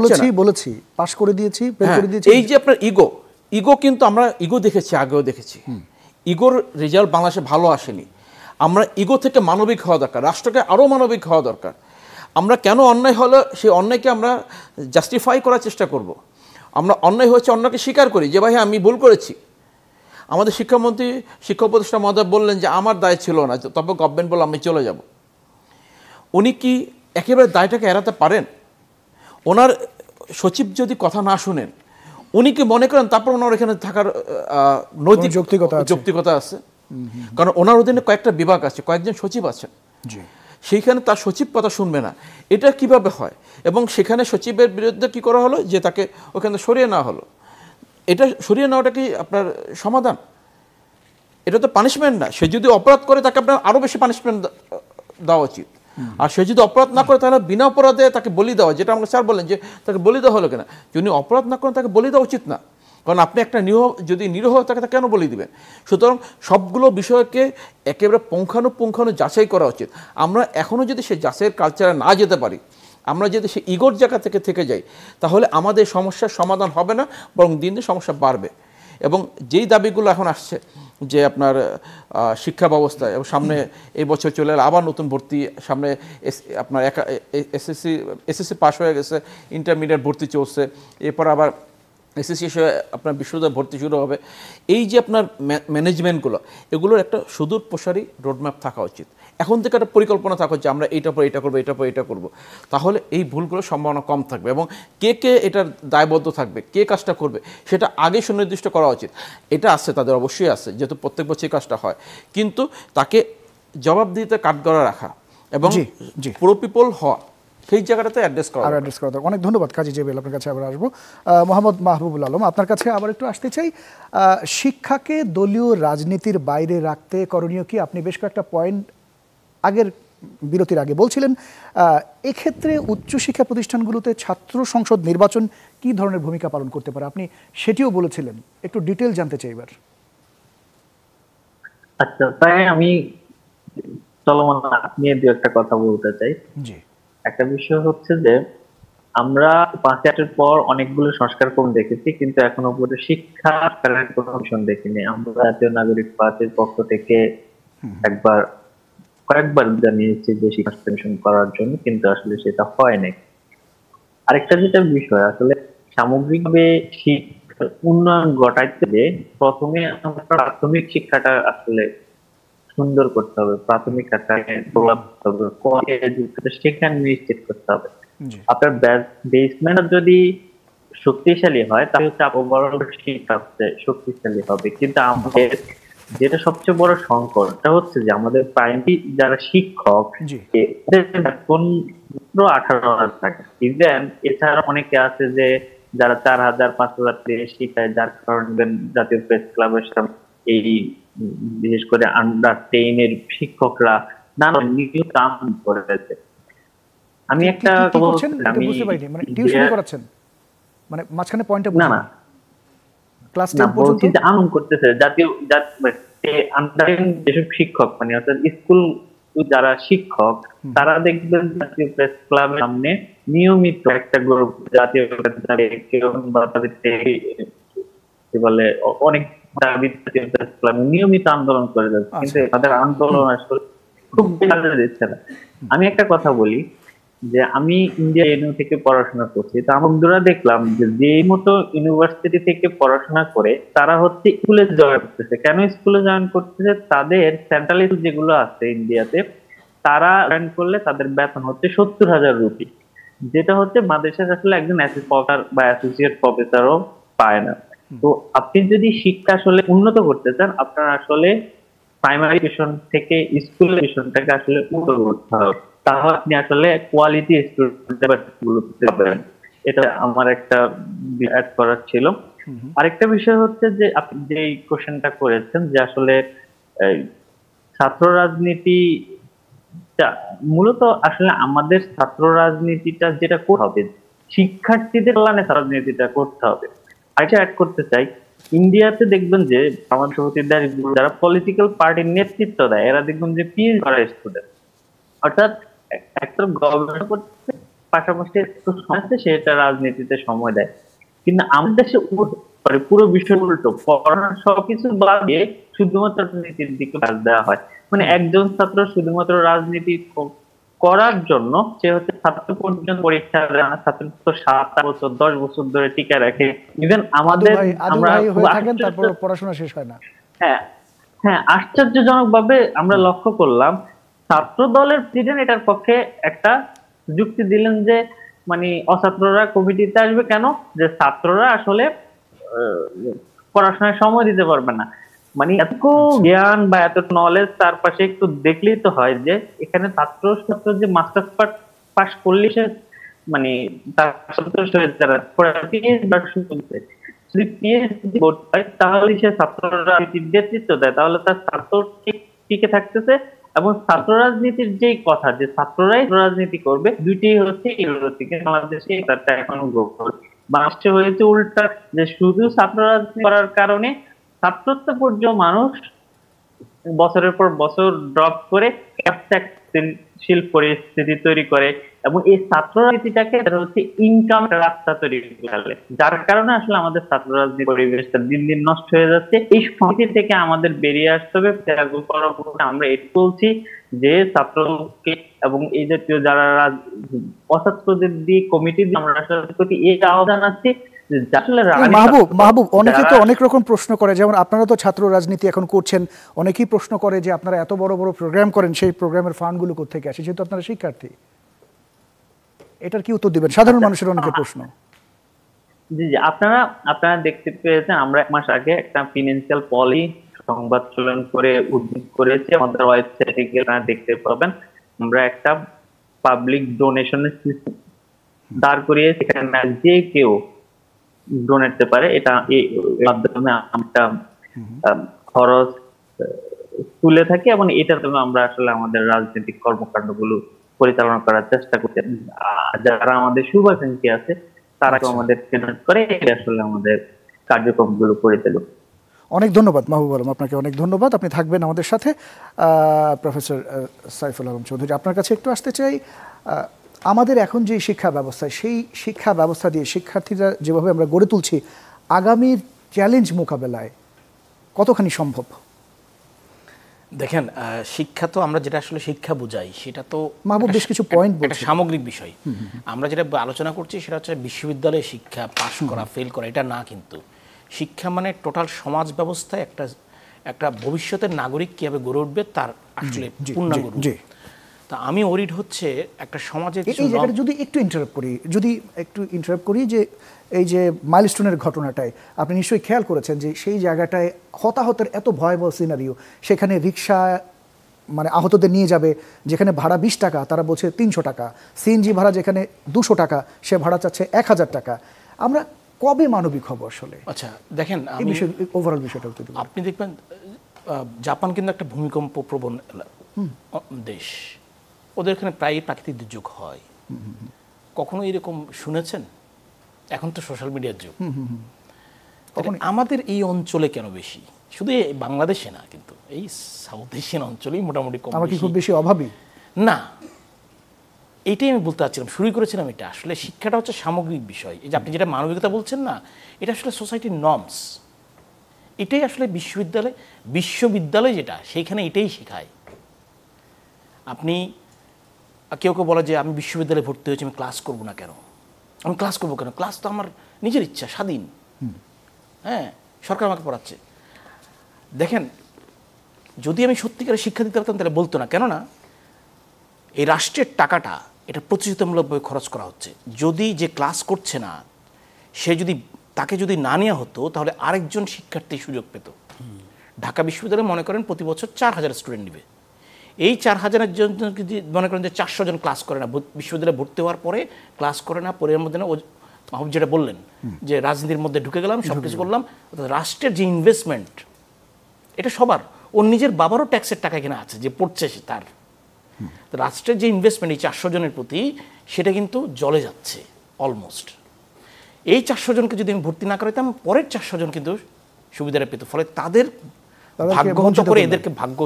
বলেছি পাস করে দিয়েছি, বের করে দিয়েছি। এই যে আপনার ইগো, কিন্তু আমরা ইগো দেখেছি, আগেও দেখেছি, ইগোর রেজাল্ট বাংলাদেশে ভালো আসেনি। আমরা ইগো থেকে মানবিক হওয়া দরকার, রাষ্ট্রকে আরও মানবিক হওয়া দরকার। আমরা কেন অন্যায় হলো সেই অন্যায়কে আমরা জাস্টিফাই করার চেষ্টা করব। আমরা অন্যায় হয়েছে অন্যকে স্বীকার করি যে ভাই আমি ভুল করেছি। আমাদের শিক্ষামন্ত্রী, শিক্ষা উপদেষ্টা মহোদয় বললেন যে আমার দায় ছিল না, তবে গভর্নমেন্ট বলল আমি চলে যাব। উনি কি একেবারে দায়টাকে এড়াতে পারেন? ওনার সচিব যদি কথা না শুনেন, উনি কি মনে করেন তারপর ওনার এখানে থাকার নৈতিক যৌক্তিকতা আছে? কারণ ওনার অধীনে কয়েকটা বিভাগ আছে, কয়েকজন সচিব আছেন, সেইখানে তার সচিব কথা শুনবে না, এটা কিভাবে হয়? এবং সেখানে সচিবের বিরুদ্ধে কি করা হলো যে তাকে ওখানে সরিয়ে নেওয়া হলো। এটা সরিয়ে নেওয়াটা কি আপনার সমাধান? এটা তো পানিশমেন্ট না। সে যদি অপরাধ করে তাকে আপনার আরও বেশি পানিশমেন্ট দেওয়া উচিত। আর সে যদি অপরাধ না করে তাহলে বিনা অপরাধে তাকে বলি দেওয়া, যেটা আমাকে স্যার বললেন যে তাকে বলি দেওয়া হলো কেন? যদি অপরাধ না করেন তাকে বলি দেওয়া উচিত না, কারণ আপনি একটা যদি নিরীহ তাকে কেন বলি দিবেন? সুতরাং সবগুলো বিষয়কে একেবারে পুঙ্খানুপুঙ্খানু যাচাই করা উচিত। আমরা এখনও যদি সে যাচাইয়ের কালচারে না যেতে পারি, আমরা যদি সে ইগোর জায়গা থেকে যাই, তাহলে আমাদের সমস্যার সমাধান হবে না, বরং দিন দিন সমস্যা বাড়বে। এবং যেই দাবিগুলো এখন আসছে যে আপনার শিক্ষা ব্যবস্থায়, এবং সামনে এই বছর চলে এলে আবার নতুন ভর্তি, সামনে আপনার এসএসসি পাস হয়ে গেছে, ইন্টারমিডিয়েট ভর্তি চলছে, এরপর আবার এসএসসি আপনার বিশ্ববিদ্যালয় ভর্তি শুরু হবে। এই যে আপনার ম্যানেজমেন্টগুলো, এগুলোর একটা সুদূর প্রসারী রোডম্যাপ থাকা উচিত। এখন থেকে একটা পরিকল্পনা থাকা উচিত, আমরা এইটার পর এটা করবো, এটার পর এটা করবো, তাহলে এই ভুলগুলোর সম্ভাবনা কম থাকবে। এবং কে এটার দায়বদ্ধ থাকবে, কে কাজটা করবে, সেটা আগে সুনির্দিষ্ট করা উচিত। এটা আছে, তাদের অবশ্যই আছে, যেহেতু প্রত্যেক বছর এই কাজটা হয়, কিন্তু তাকে জবাবদিহিতে কাঠগড়া রাখা এবং পুরো পিপল হওয়া, সেই জায়গাটাতে অ্যাড্রেস করা। অনেক ধন্যবাদ কাজী জেবেল, আপনার কাছে আবার আসবো। মোহাম্মদ মাহবুবুল আলম, আপনার কাছে আবার একটু আসতে চাই। শিক্ষাকে দলীয় রাজনীতির বাইরে রাখতে করণীয় কি? আপনি বেশ কয়েকটা পয়েন্ট আগের বিরতির আগে বলছিলেন। এক্ষেত্রে উচ্চশিক্ষা প্রতিষ্ঠানগুলোতে ছাত্র সংসদ নির্বাচন কি ধরনের ভূমিকা পালন করতে পারে, আপনি সেটিও বলেছিলেন, একটু ডিটেল জানতে চাই এবার। আচ্ছা, তাই আমি চলমান নিয়ে দু একটা কথা বলতে চাই। জি, একটা বিষয় হচ্ছে যে আমরা 5-8 পর অনেকগুলো সংস্কার কম দেখেছি, কিন্তু এখনো পর্যন্ত শিক্ষা কোনো মিশন দেখিনি। আমরা জাতীয় নাগরিক পার্টির পক্ষ থেকে কয়েকবার জানিয়েছি যে শিক্ষা মিশন করার জন্য, কিন্তু আসলে সেটা হয় নাই। আরেকটা যেটা বিষয়, আসলে সামগ্রিকভাবে শিক্ষার উন্নয়ন ঘটাইতে যে প্রথমে আমরা প্রাথমিক শিক্ষাটা আসলে সুন্দর করতে হবে, প্রাথমিক সেখানে নিশ্চিত করতে হবে। আপনার বেসমেন্ট যদি শক্তিশালী হয় তাহলে হচ্ছে ওভারঅল শিক্ষা শক্তিশালী হবে। কিন্তু আমাদের যেটা সবচেয়ে বড় সংকট এটা হচ্ছে যে আমাদের প্রাইমারি যারা শিক্ষক জি। এদের বেতন মাত্র 18,000 টাকা। ইভেন এছাড়া অনেকে আছে যে যারা 4,000 5,000 দিয়ে শিখায়, যার কারণে জাতীয় প্রেস ক্লাবের সামনে এই বিশেষ করে আন্ডার 10 এর শিক্ষকরা নানা নিয়ম কাম করেছে। আমি একটা কি করছেন এটা বুঝতে পারিনি, মানে টিউশন করাচ্ছেন, মানে মাঝখানে পয়েন্টটা না না ক্লাস না 10 পর্যন্ত বলছি যে আমন করতেছে জাতীয় আন্ডার যেসব শিক্ষক মানে অর্থাৎ স্কুল যারা শিক্ষক তারা দেখবেন জাতীয় প্রেস ক্লাবের সামনে নিয়মিত একটা গ্রুপ জাতীয় কি বলে অনেক দাবি জাতীয় প্রেস ক্লাবে নিয়মিত আন্দোলন করে যাচ্ছে, কিন্তু তাদের আন্দোলন আসলে খুব কাজে দিচ্ছে না। আমি একটা কথা বলি যে আমি ইন্ডিয়া ইউনিভার্সিটি থেকে পড়াশোনা করছি, তো আমার বন্ধুরা দেখলাম যে যেই মতো ইউনিভার্সিটি থেকে পড়াশোনা করে তারা হচ্ছে স্কুলে জয়েন করতেছে। কেন স্কুলে জয়েন করতেছে? তাদের সেন্ট্রাল স্কুল যেগুলো আছে ইন্ডিয়াতে তারা জয়েন করলে তাদের বেতন হচ্ছে 70,000 রুপি, যেটা হচ্ছে বাংলাদেশের আসলে একজন প্রফেসর বা অ্যাসোসিয়েট প্রফেসরও পায় না। তো আপনি যদি শিক্ষা আসলে উন্নত করতে চান আপনার আসলে প্রাইমারি এডুকেশন থেকে স্কুল এডুকেশনটাকে আসলে উন্নত করতে হবে, তাহলে আপনি আসলে কোয়ালিটি স্টুডেন্ট পাবেন। এটা আমার একটা অ্যাড করার ছিল। আরেকটা বিষয় হচ্ছে যে আপনি যে কোশ্চেনটা করেছেন যে আসলে ছাত্র রাজনীতি মূলত আসলে আমাদের ছাত্র রাজনীতিটা যেটা করতে হবে শিক্ষার্থীদের কল্যাণে রাজনীতিটা করতে হবে। আরেকটা অ্যাড করতে চাই, ইন্ডিয়াতে দেখবেন যে আমাদের যারা পলিটিক্যাল পার্টির নেতৃত্ব দেয় এরা দেখবেন যে পিএইচডি করা স্টুডেন্ট, অর্থাৎ একটা গবেষণা করতে পাশাপাশি একটু সময় সেটা রাজনীতিতে সময় দেয়। কিন্তু আমাদের দেশে পুরো বিষয় উল্টো, পড়ানোর সবকিছু বাদ দিয়ে শুধুমাত্র রাজনীতির দিকে কাজ দেওয়া হয়। মানে একজন ছাত্র শুধুমাত্র রাজনীতি করার জন্য সে হচ্ছে ছাত্র পর্যন্ত পরীক্ষা দেয় না, ছাত্র তো 7 বছর 10 বছর ধরে টিকে রাখে। ইভেন আমাদের আমরা তারপর পড়াশোনা শেষ হয় না। হ্যাঁ হ্যাঁ, আশ্চর্যজনক ভাবে আমরা লক্ষ্য করলাম ছাত্র দলের প্রেসিডেন্ট এটার পক্ষে একটা যুক্তি দিলেন যে মানে অছাত্ররা কমিটিতে আসবে কেন, যে ছাত্ররা আসলে পড়াশোনায় সময় দিতে পারবে না। মানে এত জ্ঞান বা এত নলেজ তার পাশে একটু দেখলেই তো হয় যে এখানে ছাত্র যে মাস্টার্স পাস করলে সে মানে তার যদি পিএইচডি করতে হয় তাহলে সে ছাত্ররা নেতৃত্ব দেয়, তাহলে তার ছাত্র টিকে থাকতেছে। এবং ছাত্র রাজনীতির যে কথা যে ছাত্ররাই রাজনীতি করবে দুইটি হচ্ছে বাংলাদেশে এখন বাংলাদেশে হয়েছে উল্টা, যে শুধু ছাত্র রাজনীতি করার কারণে ছাত্রত্ব পর্যায়ে মানুষ বছরের পর বছর ড্রপ করে শিল পরিস্থিতি তৈরি করে এবং এই ছাত্র রাজনীতিটাকে হচ্ছে ইনকাম রাস্তা তৈরি করে, যার কারণে আসলে আমাদের ছাত্র রাজনীতি পরিবেশটা দিন দিন নষ্ট হয়ে যাচ্ছে। এই সমিতি থেকে আমাদের বেরিয়ে আসতে হবে। আমরা এটি বলছি যে ছাত্রকে এবং এই জাতীয় যারা অছাত্রদের দিয়ে কমিটি আমরা আসলে এই আহ্বান জানাচ্ছি। মাহবুব, অনেকে তো অনেক রকম প্রশ্ন করে, যেমন আপনারা তো ছাত্র রাজনীতি এখন করছেন, অনেকেই প্রশ্ন করে যে আপনারা এত বড় বড় প্রোগ্রাম করেন সেই প্রোগ্রামের ফান্ডগুলো কোত্থেকে আসে, যেহেতু আপনারা শিক্ষার্থী, এটার কি উত্তর দিবেন? সাধারণ মানুষের অনেকে প্রশ্ন। জি জি, আপনারা দেখতে পেয়েছেন আমরা 1 মাস আগে একটা ফিনান্সিয়াল পলি সংবাদ সম্মেলন করে উদ্যোগ করেছি, আমাদের ওয়েবসাইটে গিয়ে আপনারা দেখতে পাবেন। আমরা একটা পাবলিক ডোনেশনের সিস্টেম দাঁড় করিয়ে সেখানে যে কেউ ডোনেট করতে পারে। এটা এই মাধ্যমে আমরা খরচ তুলে থাকি এবং এটার জন্য আমরা আসলে আমাদের রাজনৈতিক কর্মকাণ্ডগুলো পরিচালনা করার চেষ্টা করছি। যারা আমাদের শুভাকাঙ্ক্ষী আছে তারা আমাদের ডোনেট করে, এটা আসলে আমাদের কার্যক্রমগুলো পরিচালনা। অনেক ধন্যবাদ মাহবুব আলম, আপনাকে অনেক ধন্যবাদ। আপনি থাকবেন আমাদের সাথে। প্রফেসর সাইফুল আলম চৌধুরী, আপনার কাছে একটু আসতে চাই। আমাদের এখন যে শিক্ষা ব্যবস্থা, সেই শিক্ষা ব্যবস্থা দিয়ে শিক্ষার্থীরা যেভাবে আমরা গড়ে তুলছি, আগামীর চ্যালেঞ্জ মোকাবেলায় কতখানি সম্ভব? দেখেন, শিক্ষা তো আমরা যেটা আসলে শিক্ষা বুঝাই সেটা তো মাহবুব বেশ কিছু পয়েন্ট বলছে, একটা সামগ্রিক বিষয়। আমরা যেটা আলোচনা করছি সেটা হচ্ছে বিশ্ববিদ্যালয়ে শিক্ষা পাশ করা ফেল করা, এটা না। কিন্তু শিক্ষা মানে টোটাল সমাজ ব্যবস্থায় একটা ভবিষ্যতের নাগরিক কীভাবে গড়ে উঠবে তার আসলে পূর্ণাঙ্গ রূপ। তো তা আমি ওরিড হচ্ছে একটা সমাজের এই জায়গাটা যদি একটু ইন্টারাপ্ট করি যে এই যে মাইলস্টোনের ঘটনাটায় আপনি নিশ্চয়ই খেয়াল করেছেন যে সেই জায়গাটায় হতাহতের এত ভয়াবহ সিনারিও, সেখানে রিক্সা মানে আহতদের নিয়ে যাবে, যেখানে ভাড়া 20 টাকা তারা বলছে 300 টাকা, সিএনজি ভাড়া যেখানে 200 টাকা সে ভাড়া চাচ্ছে 1000 টাকা। আমরা কবে মানবিক হব আসলে? আচ্ছা দেখেন, এই বিষয় ওভারঅল বিষয়টা আপনি দেখবেন জাপান কিন্তু একটা ভূমিকম্প প্রবণ দেশ, ওদের এখানে প্রায় প্রাকৃতিক দুর্যোগ হয়। কখনো এরকম শুনেছেন? এখন তো সোশ্যাল মিডিয়ার যুগ, আমাদের এই অঞ্চলে কেন বেশি? শুধু বাংলাদেশে না, কিন্তু এই সাউথ এশিয়ান অঞ্চলেই মোটামুটি কম। আমরা কি খুব বেশি অভাবী? না, এইটাই আমি বলতে চাচ্ছিলাম, শুরু করেছিলাম এটা। আসলে শিক্ষাটা হচ্ছে সামগ্রিক বিষয়। এই যে আপনি যেটা মানবিকতা বলছেন না, এটা আসলে সোসাইটির নর্মস। এটাই আসলে বিশ্ববিদ্যালয় যেটা, সেইখানে এটাই শেখায়। আপনি কেউ কেউ বলে যে আমি বিশ্ববিদ্যালয়ে ভর্তি হয়েছি, আমি ক্লাস করবো না কেন? আমি ক্লাস করবো কেন? ক্লাস তো আমার নিজের ইচ্ছা, স্বাধীন। হ্যাঁ, সরকার আমাকে পড়াচ্ছে। দেখেন, যদি আমি সত্যিকারের শিক্ষা দিতে পারতাম তাহলে বলতো না। কেননা এই রাষ্ট্রের টাকাটা এটা প্রতিযোগিতামূলকভাবে খরচ করা হচ্ছে। যদি যে ক্লাস করছে না সে যদি তাকে যদি না নেওয়া হতো তাহলে আরেকজন শিক্ষার্থী সুযোগ পেত। ঢাকা বিশ্ববিদ্যালয়ে মনে করেন প্রতি বছর 4000 স্টুডেন্ট নেবে। এই 4000-এর জন্য যদি মনে করেন যে 400 জন ক্লাস করে না, বিশ্ববিদ্যালয়ে ভর্তি হওয়ার পরে ক্লাস করে না, পরের মধ্যে না, মাহবুব যেটা বললেন যে রাজনীতির মধ্যে ঢুকে গেলাম, সব কিছু করলাম, রাষ্ট্রের যে ইনভেস্টমেন্ট এটা সবার, ওর নিজের বাবারও ট্যাক্সের টাকা এখানে আছে যে পড়ছে সে, তার রাষ্ট্রের যে ইনভেস্টমেন্ট এই 400 জনের প্রতি, সেটা কিন্তু জলে যাচ্ছে অলমোস্ট। এই 400 জনকে যদি আমি ভর্তি না করাইতাম, পরের 400 জন কিন্তু সুবিধাটা পেত। ফলে তাদের ভাগ্যগত করে এদেরকে ভাগ্য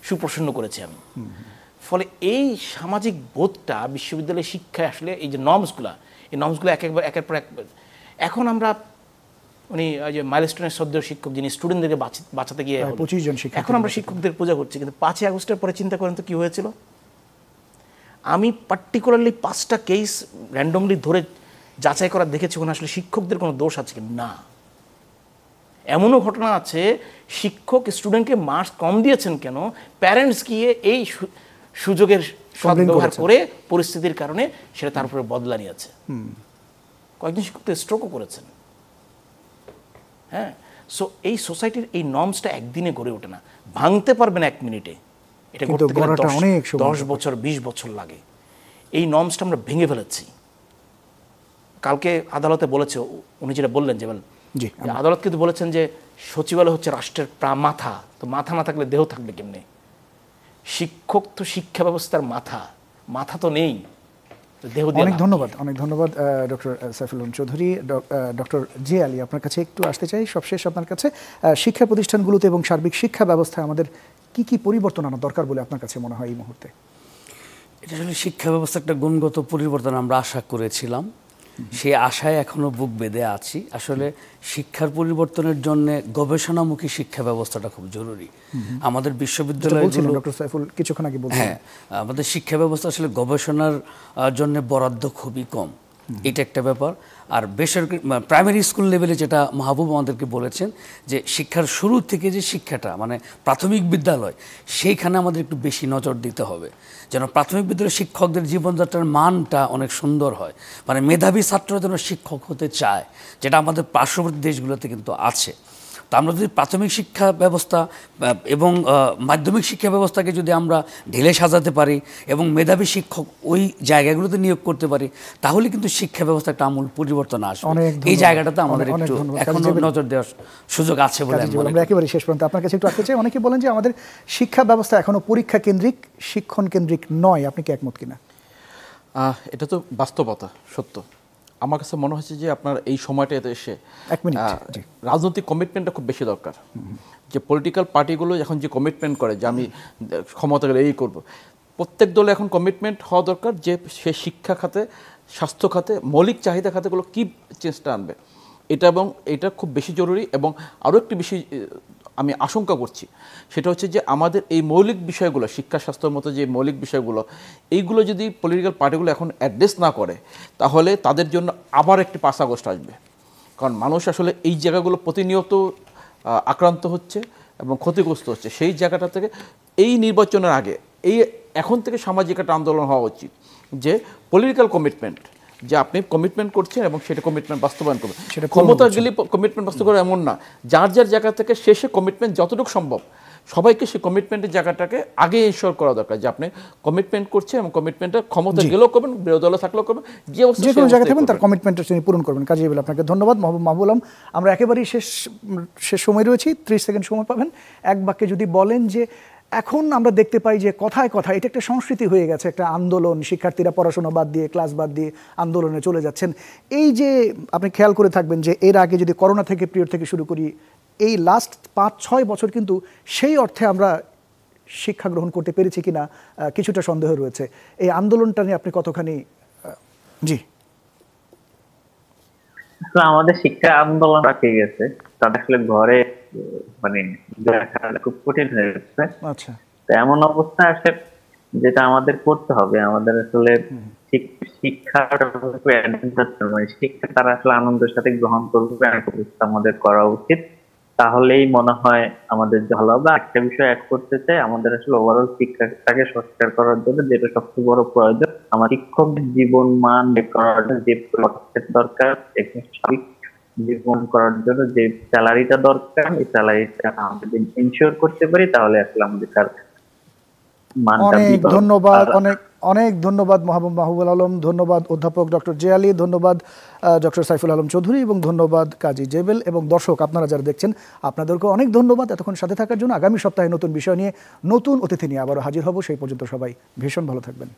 সুপ্রসন্ন করেছি আমি। ফলে এই সামাজিক বোধটা বিশ্ববিদ্যালয়ের শিক্ষায় আসলে এই যে নর্মসগুলা, এই নর্মসগুলো একের পর এক। এখন আমরা উনি ওই যে মাইলস্টোনের শ্রদ্ধেয় শিক্ষক যিনি স্টুডেন্টদেরকে বাঁচাতে গিয়ে 25 জন শিক্ষক, এখন আমরা শিক্ষকদের পূজা করছি। কিন্তু 5ই আগস্টের পরে চিন্তা করেন তো কি হয়েছিল। আমি পার্টিকুলারলি 5টা কেস র্যান্ডমলি ধরে যাচাই করা দেখেছি ওখানে আসলে শিক্ষকদের কোনো দোষ আছে কিনা। না, এমনও ঘটনা আছে শিক্ষক স্টুডেন্টকে মার্কস কম দিয়েছেন কেন, প্যারেন্টস গিয়ে এই সুযোগের সদ্ব্যবহার করে পরিস্থিতির কারণে সেটা তার উপরে বদলা নিয়েছে। কয়েকজন শিক্ষক তো স্ট্রোকও করেছেন। হ্যাঁ, সো এই সোসাইটির এই নর্মসটা একদিনে গড়ে ওঠে না, ভাঙতে পারবেন 1 মিনিটে। এটা করতে গেলে 10 বছর 20 বছর লাগে। এই নর্মসটা আমরা ভেঙে ফেলেছি। কালকে আদালতে বলেছে, উনি যেটা বললেন, যেমন আদালত কিন্তু বলেছেন যে সচিবালয় হচ্ছে রাষ্ট্রের মাথা। তো মাথা না থাকলে দেহ থাকবে কেমনে? শিক্ষক তো শিক্ষা ব্যবস্থার মাথা তো নেই। অনেক ধন্যবাদ doctor Saiful Alam Chowdhury. Doctor J Ali, আপনার কাছে একটু আসতে চাই সবশেষ আপনার কাছে। শিক্ষা প্রতিষ্ঠানগুলোতে এবং সার্বিক শিক্ষা ব্যবস্থায় আমাদের কি পরিবর্তন আনা দরকার বলে আপনার কাছে মনে হয় এই মুহূর্তে? এটা আসলে শিক্ষা ব্যবস্থা একটা গুণগত পরিবর্তন আমরা আশা করেছিলাম, সেই আশায় এখনো বুক বেঁধে আছি। আসলে শিক্ষার পরিবর্তনের জন্য গবেষণামুখী শিক্ষা ব্যবস্থাটা খুব জরুরি। আমাদের বিশ্ববিদ্যালয়গুলো, ডক্টর সাইফুল কিছুক্ষণ আগে বলছিলেন, হ্যাঁ, আমাদের শিক্ষা ব্যবস্থা আসলে গবেষণার জন্য বরাদ্দ খুবই কম, এটা একটা ব্যাপার। আর বেসরকারি প্রাইমারি স্কুল লেভেলে যেটা মাহবুব আমাদেরকে বলেছেন যে শিক্ষার শুরু থেকে যে শিক্ষাটা মানে প্রাথমিক বিদ্যালয়, সেইখানে আমাদের একটু বেশি নজর দিতে হবে যেন প্রাথমিক বিদ্যালয়ের শিক্ষকদের জীবনযাত্রার মানটা অনেক সুন্দর হয়। মানে মেধাবী ছাত্ররা যেন শিক্ষক হতে চায়, যেটা আমাদের পার্শ্ববর্তী দেশগুলোতে কিন্তু আছে। তো আমরা যদি প্রাথমিক শিক্ষা ব্যবস্থা এবং মাধ্যমিক শিক্ষা ব্যবস্থাকে যদি আমরা ঢেলে সাজাতে পারি এবং মেধাবী শিক্ষক ওই জায়গাগুলোতে নিয়োগ করতে পারি, তাহলে কিন্তু শিক্ষা ব্যবস্থা একটা আমূল পরিবর্তন আসবে। এই জায়গাটাতে আমাদের একটু এখনো নজর দেওয়ার সুযোগ আছে বলে আমরা একেবারে শেষ পর্যন্ত আপনার কাছে একটু আসতে চাই। অনেকে বলেন যে আমাদের শিক্ষা ব্যবস্থা এখনো পরীক্ষা কেন্দ্রিক, শিক্ষণ কেন্দ্রিক নয়। আপনি কি একমত কিনা? এটা তো বাস্তবতা, সত্য। আমার কাছে মনে হচ্ছে যে আপনার এই সময়টাতে এসে রাজনৈতিক কমিটমেন্টটা খুব বেশি দরকার। যে পলিটিক্যাল পার্টিগুলো এখন যে কমিটমেন্ট করে যে আমি ক্ষমতা গেলে এই করব, প্রত্যেক দলে এখন কমিটমেন্ট হওয়া দরকার যে সে শিক্ষা খাতে, স্বাস্থ্য খাতে, মৌলিক চাহিদা খাতেগুলো কী চেষ্টা আনবে, এটা খুব বেশি জরুরি। এবং আরও একটি বিষয় আমি আশঙ্কা করছি, সেটা হচ্ছে যে আমাদের এই মৌলিক বিষয়গুলো, শিক্ষা স্বাস্থ্যের মতো যে মৌলিক বিষয়গুলো, এইগুলো যদি পলিটিক্যাল পার্টিগুলো এখন অ্যাড্রেস না করে, তাহলে তাদের জন্য আবার একটি 5 আগস্ট আসবে। কারণ মানুষ আসলে এই জায়গাগুলো প্রতিনিয়ত আক্রান্ত হচ্ছে এবং ক্ষতিগ্রস্ত হচ্ছে। সেই জায়গাটা থেকে এই নির্বাচনের আগে এই এখন থেকে সামাজিক একটা আন্দোলন হওয়া উচিত, যে পলিটিক্যাল কমিটমেন্ট, যে আপনি কমিটমেন্ট করছেন এবং সেটা কমিটমেন্ট বাস্তবায়ন করবেন। ক্ষমতা গেলে কমিটমেন্ট বাস্তব করা এমন না, যার যার জায়গা থেকে শেষে কমিটমেন্ট যতটুকু সম্ভব সবাইকে সেই কমিটমেন্টের জায়গাটাকে আগে ইনশিওর করা দরকার, যে আপনি কমিটমেন্ট করছেন এবং কমিটমেন্টটা ক্ষমতা গেলেও করবেন, বিরোধী দল থাকলেও করবেন, যে কোনো জায়গা থাকবেন তার কমিটমেন্টটা তিনি পূরণ করবেন। কাজী জেবেল, আপনাকে ধন্যবাদ। মাহবুব আলম, আমরা একেবারেই শেষ সময় রয়েছি, 30 সেকেন্ড সময় পাবেন। এক বাক্যে যদি বলেন যে এখন আমরা দেখতে পাই যে কথায় কথায় এটা একটা সংস্কৃতি হয়ে গেছে, একটা আন্দোলন, শিক্ষার্থীরা পড়াশোনা বাদ দিয়ে, ক্লাস বাদ দিয়ে আন্দোলনে চলে যাচ্ছেন। এই যে আপনি খেয়াল করে থাকবেন যে এর আগে যদি করোনা থেকে পিরিয়ড থেকে শুরু করি, এই লাস্ট 5-6 বছর কিন্তু সেই অর্থে আমরা শিক্ষা গ্রহণ করতে পেরেছি কিনা কিছুটা সন্দেহ রয়েছে। এই আন্দোলনটা নিয়ে আপনি কতখানি? জি, আমাদের শিক্ষা আন্দোলন রাখে গেছে, তাদের আসলে ঘরে মানে খুব কঠিন হয়ে গেছে। আচ্ছা, এমন অবস্থা আসে যেটা আমাদের করতে হবে, আমাদের আসলে শিক্ষা মানে শিক্ষা তারা আসলে আনন্দের সাথে গ্রহণ করবে, আমাদের করা উচিত। তাহলেই মনে হয় আমাদের ভালো হবে। একটা বিষয় অ্যাড করতে চাই, আমাদের আসলে ওভারঅল শিক্ষাটাকে সংস্কার করার জন্য যেটা সবচেয়ে বড় প্রয়োজন, আমার শিক্ষকদের জীবন মান করার যে দরকার, স্বাভাবিক জীবন করার জন্য যে স্যালারিটা দরকার, এই স্যালারিটা আমরা যদি ইনশিওর করতে পারি তাহলে আসলে আমাদের অনেক ধন্যবাদ, অনেক ধন্যবাদ মাহবুবুল আলম, ধন্যবাদ অধ্যাপক ডক্টর জে আলী, ধন্যবাদ ডক্টর সাইফুল আলম চৌধুরী এবং ধন্যবাদ কাজী জেবেল। এবং দর্শক আপনারা যারা দেখছেন আপনাদেরকে অনেক ধন্যবাদ এতক্ষণ সাথে থাকার জন্য। আগামী সপ্তাহে নতুন বিষয় নিয়ে, নতুন অতিথি নিয়ে আবারও হাজির হব। সেই পর্যন্ত সবাই ভীষণ ভালো থাকবেন।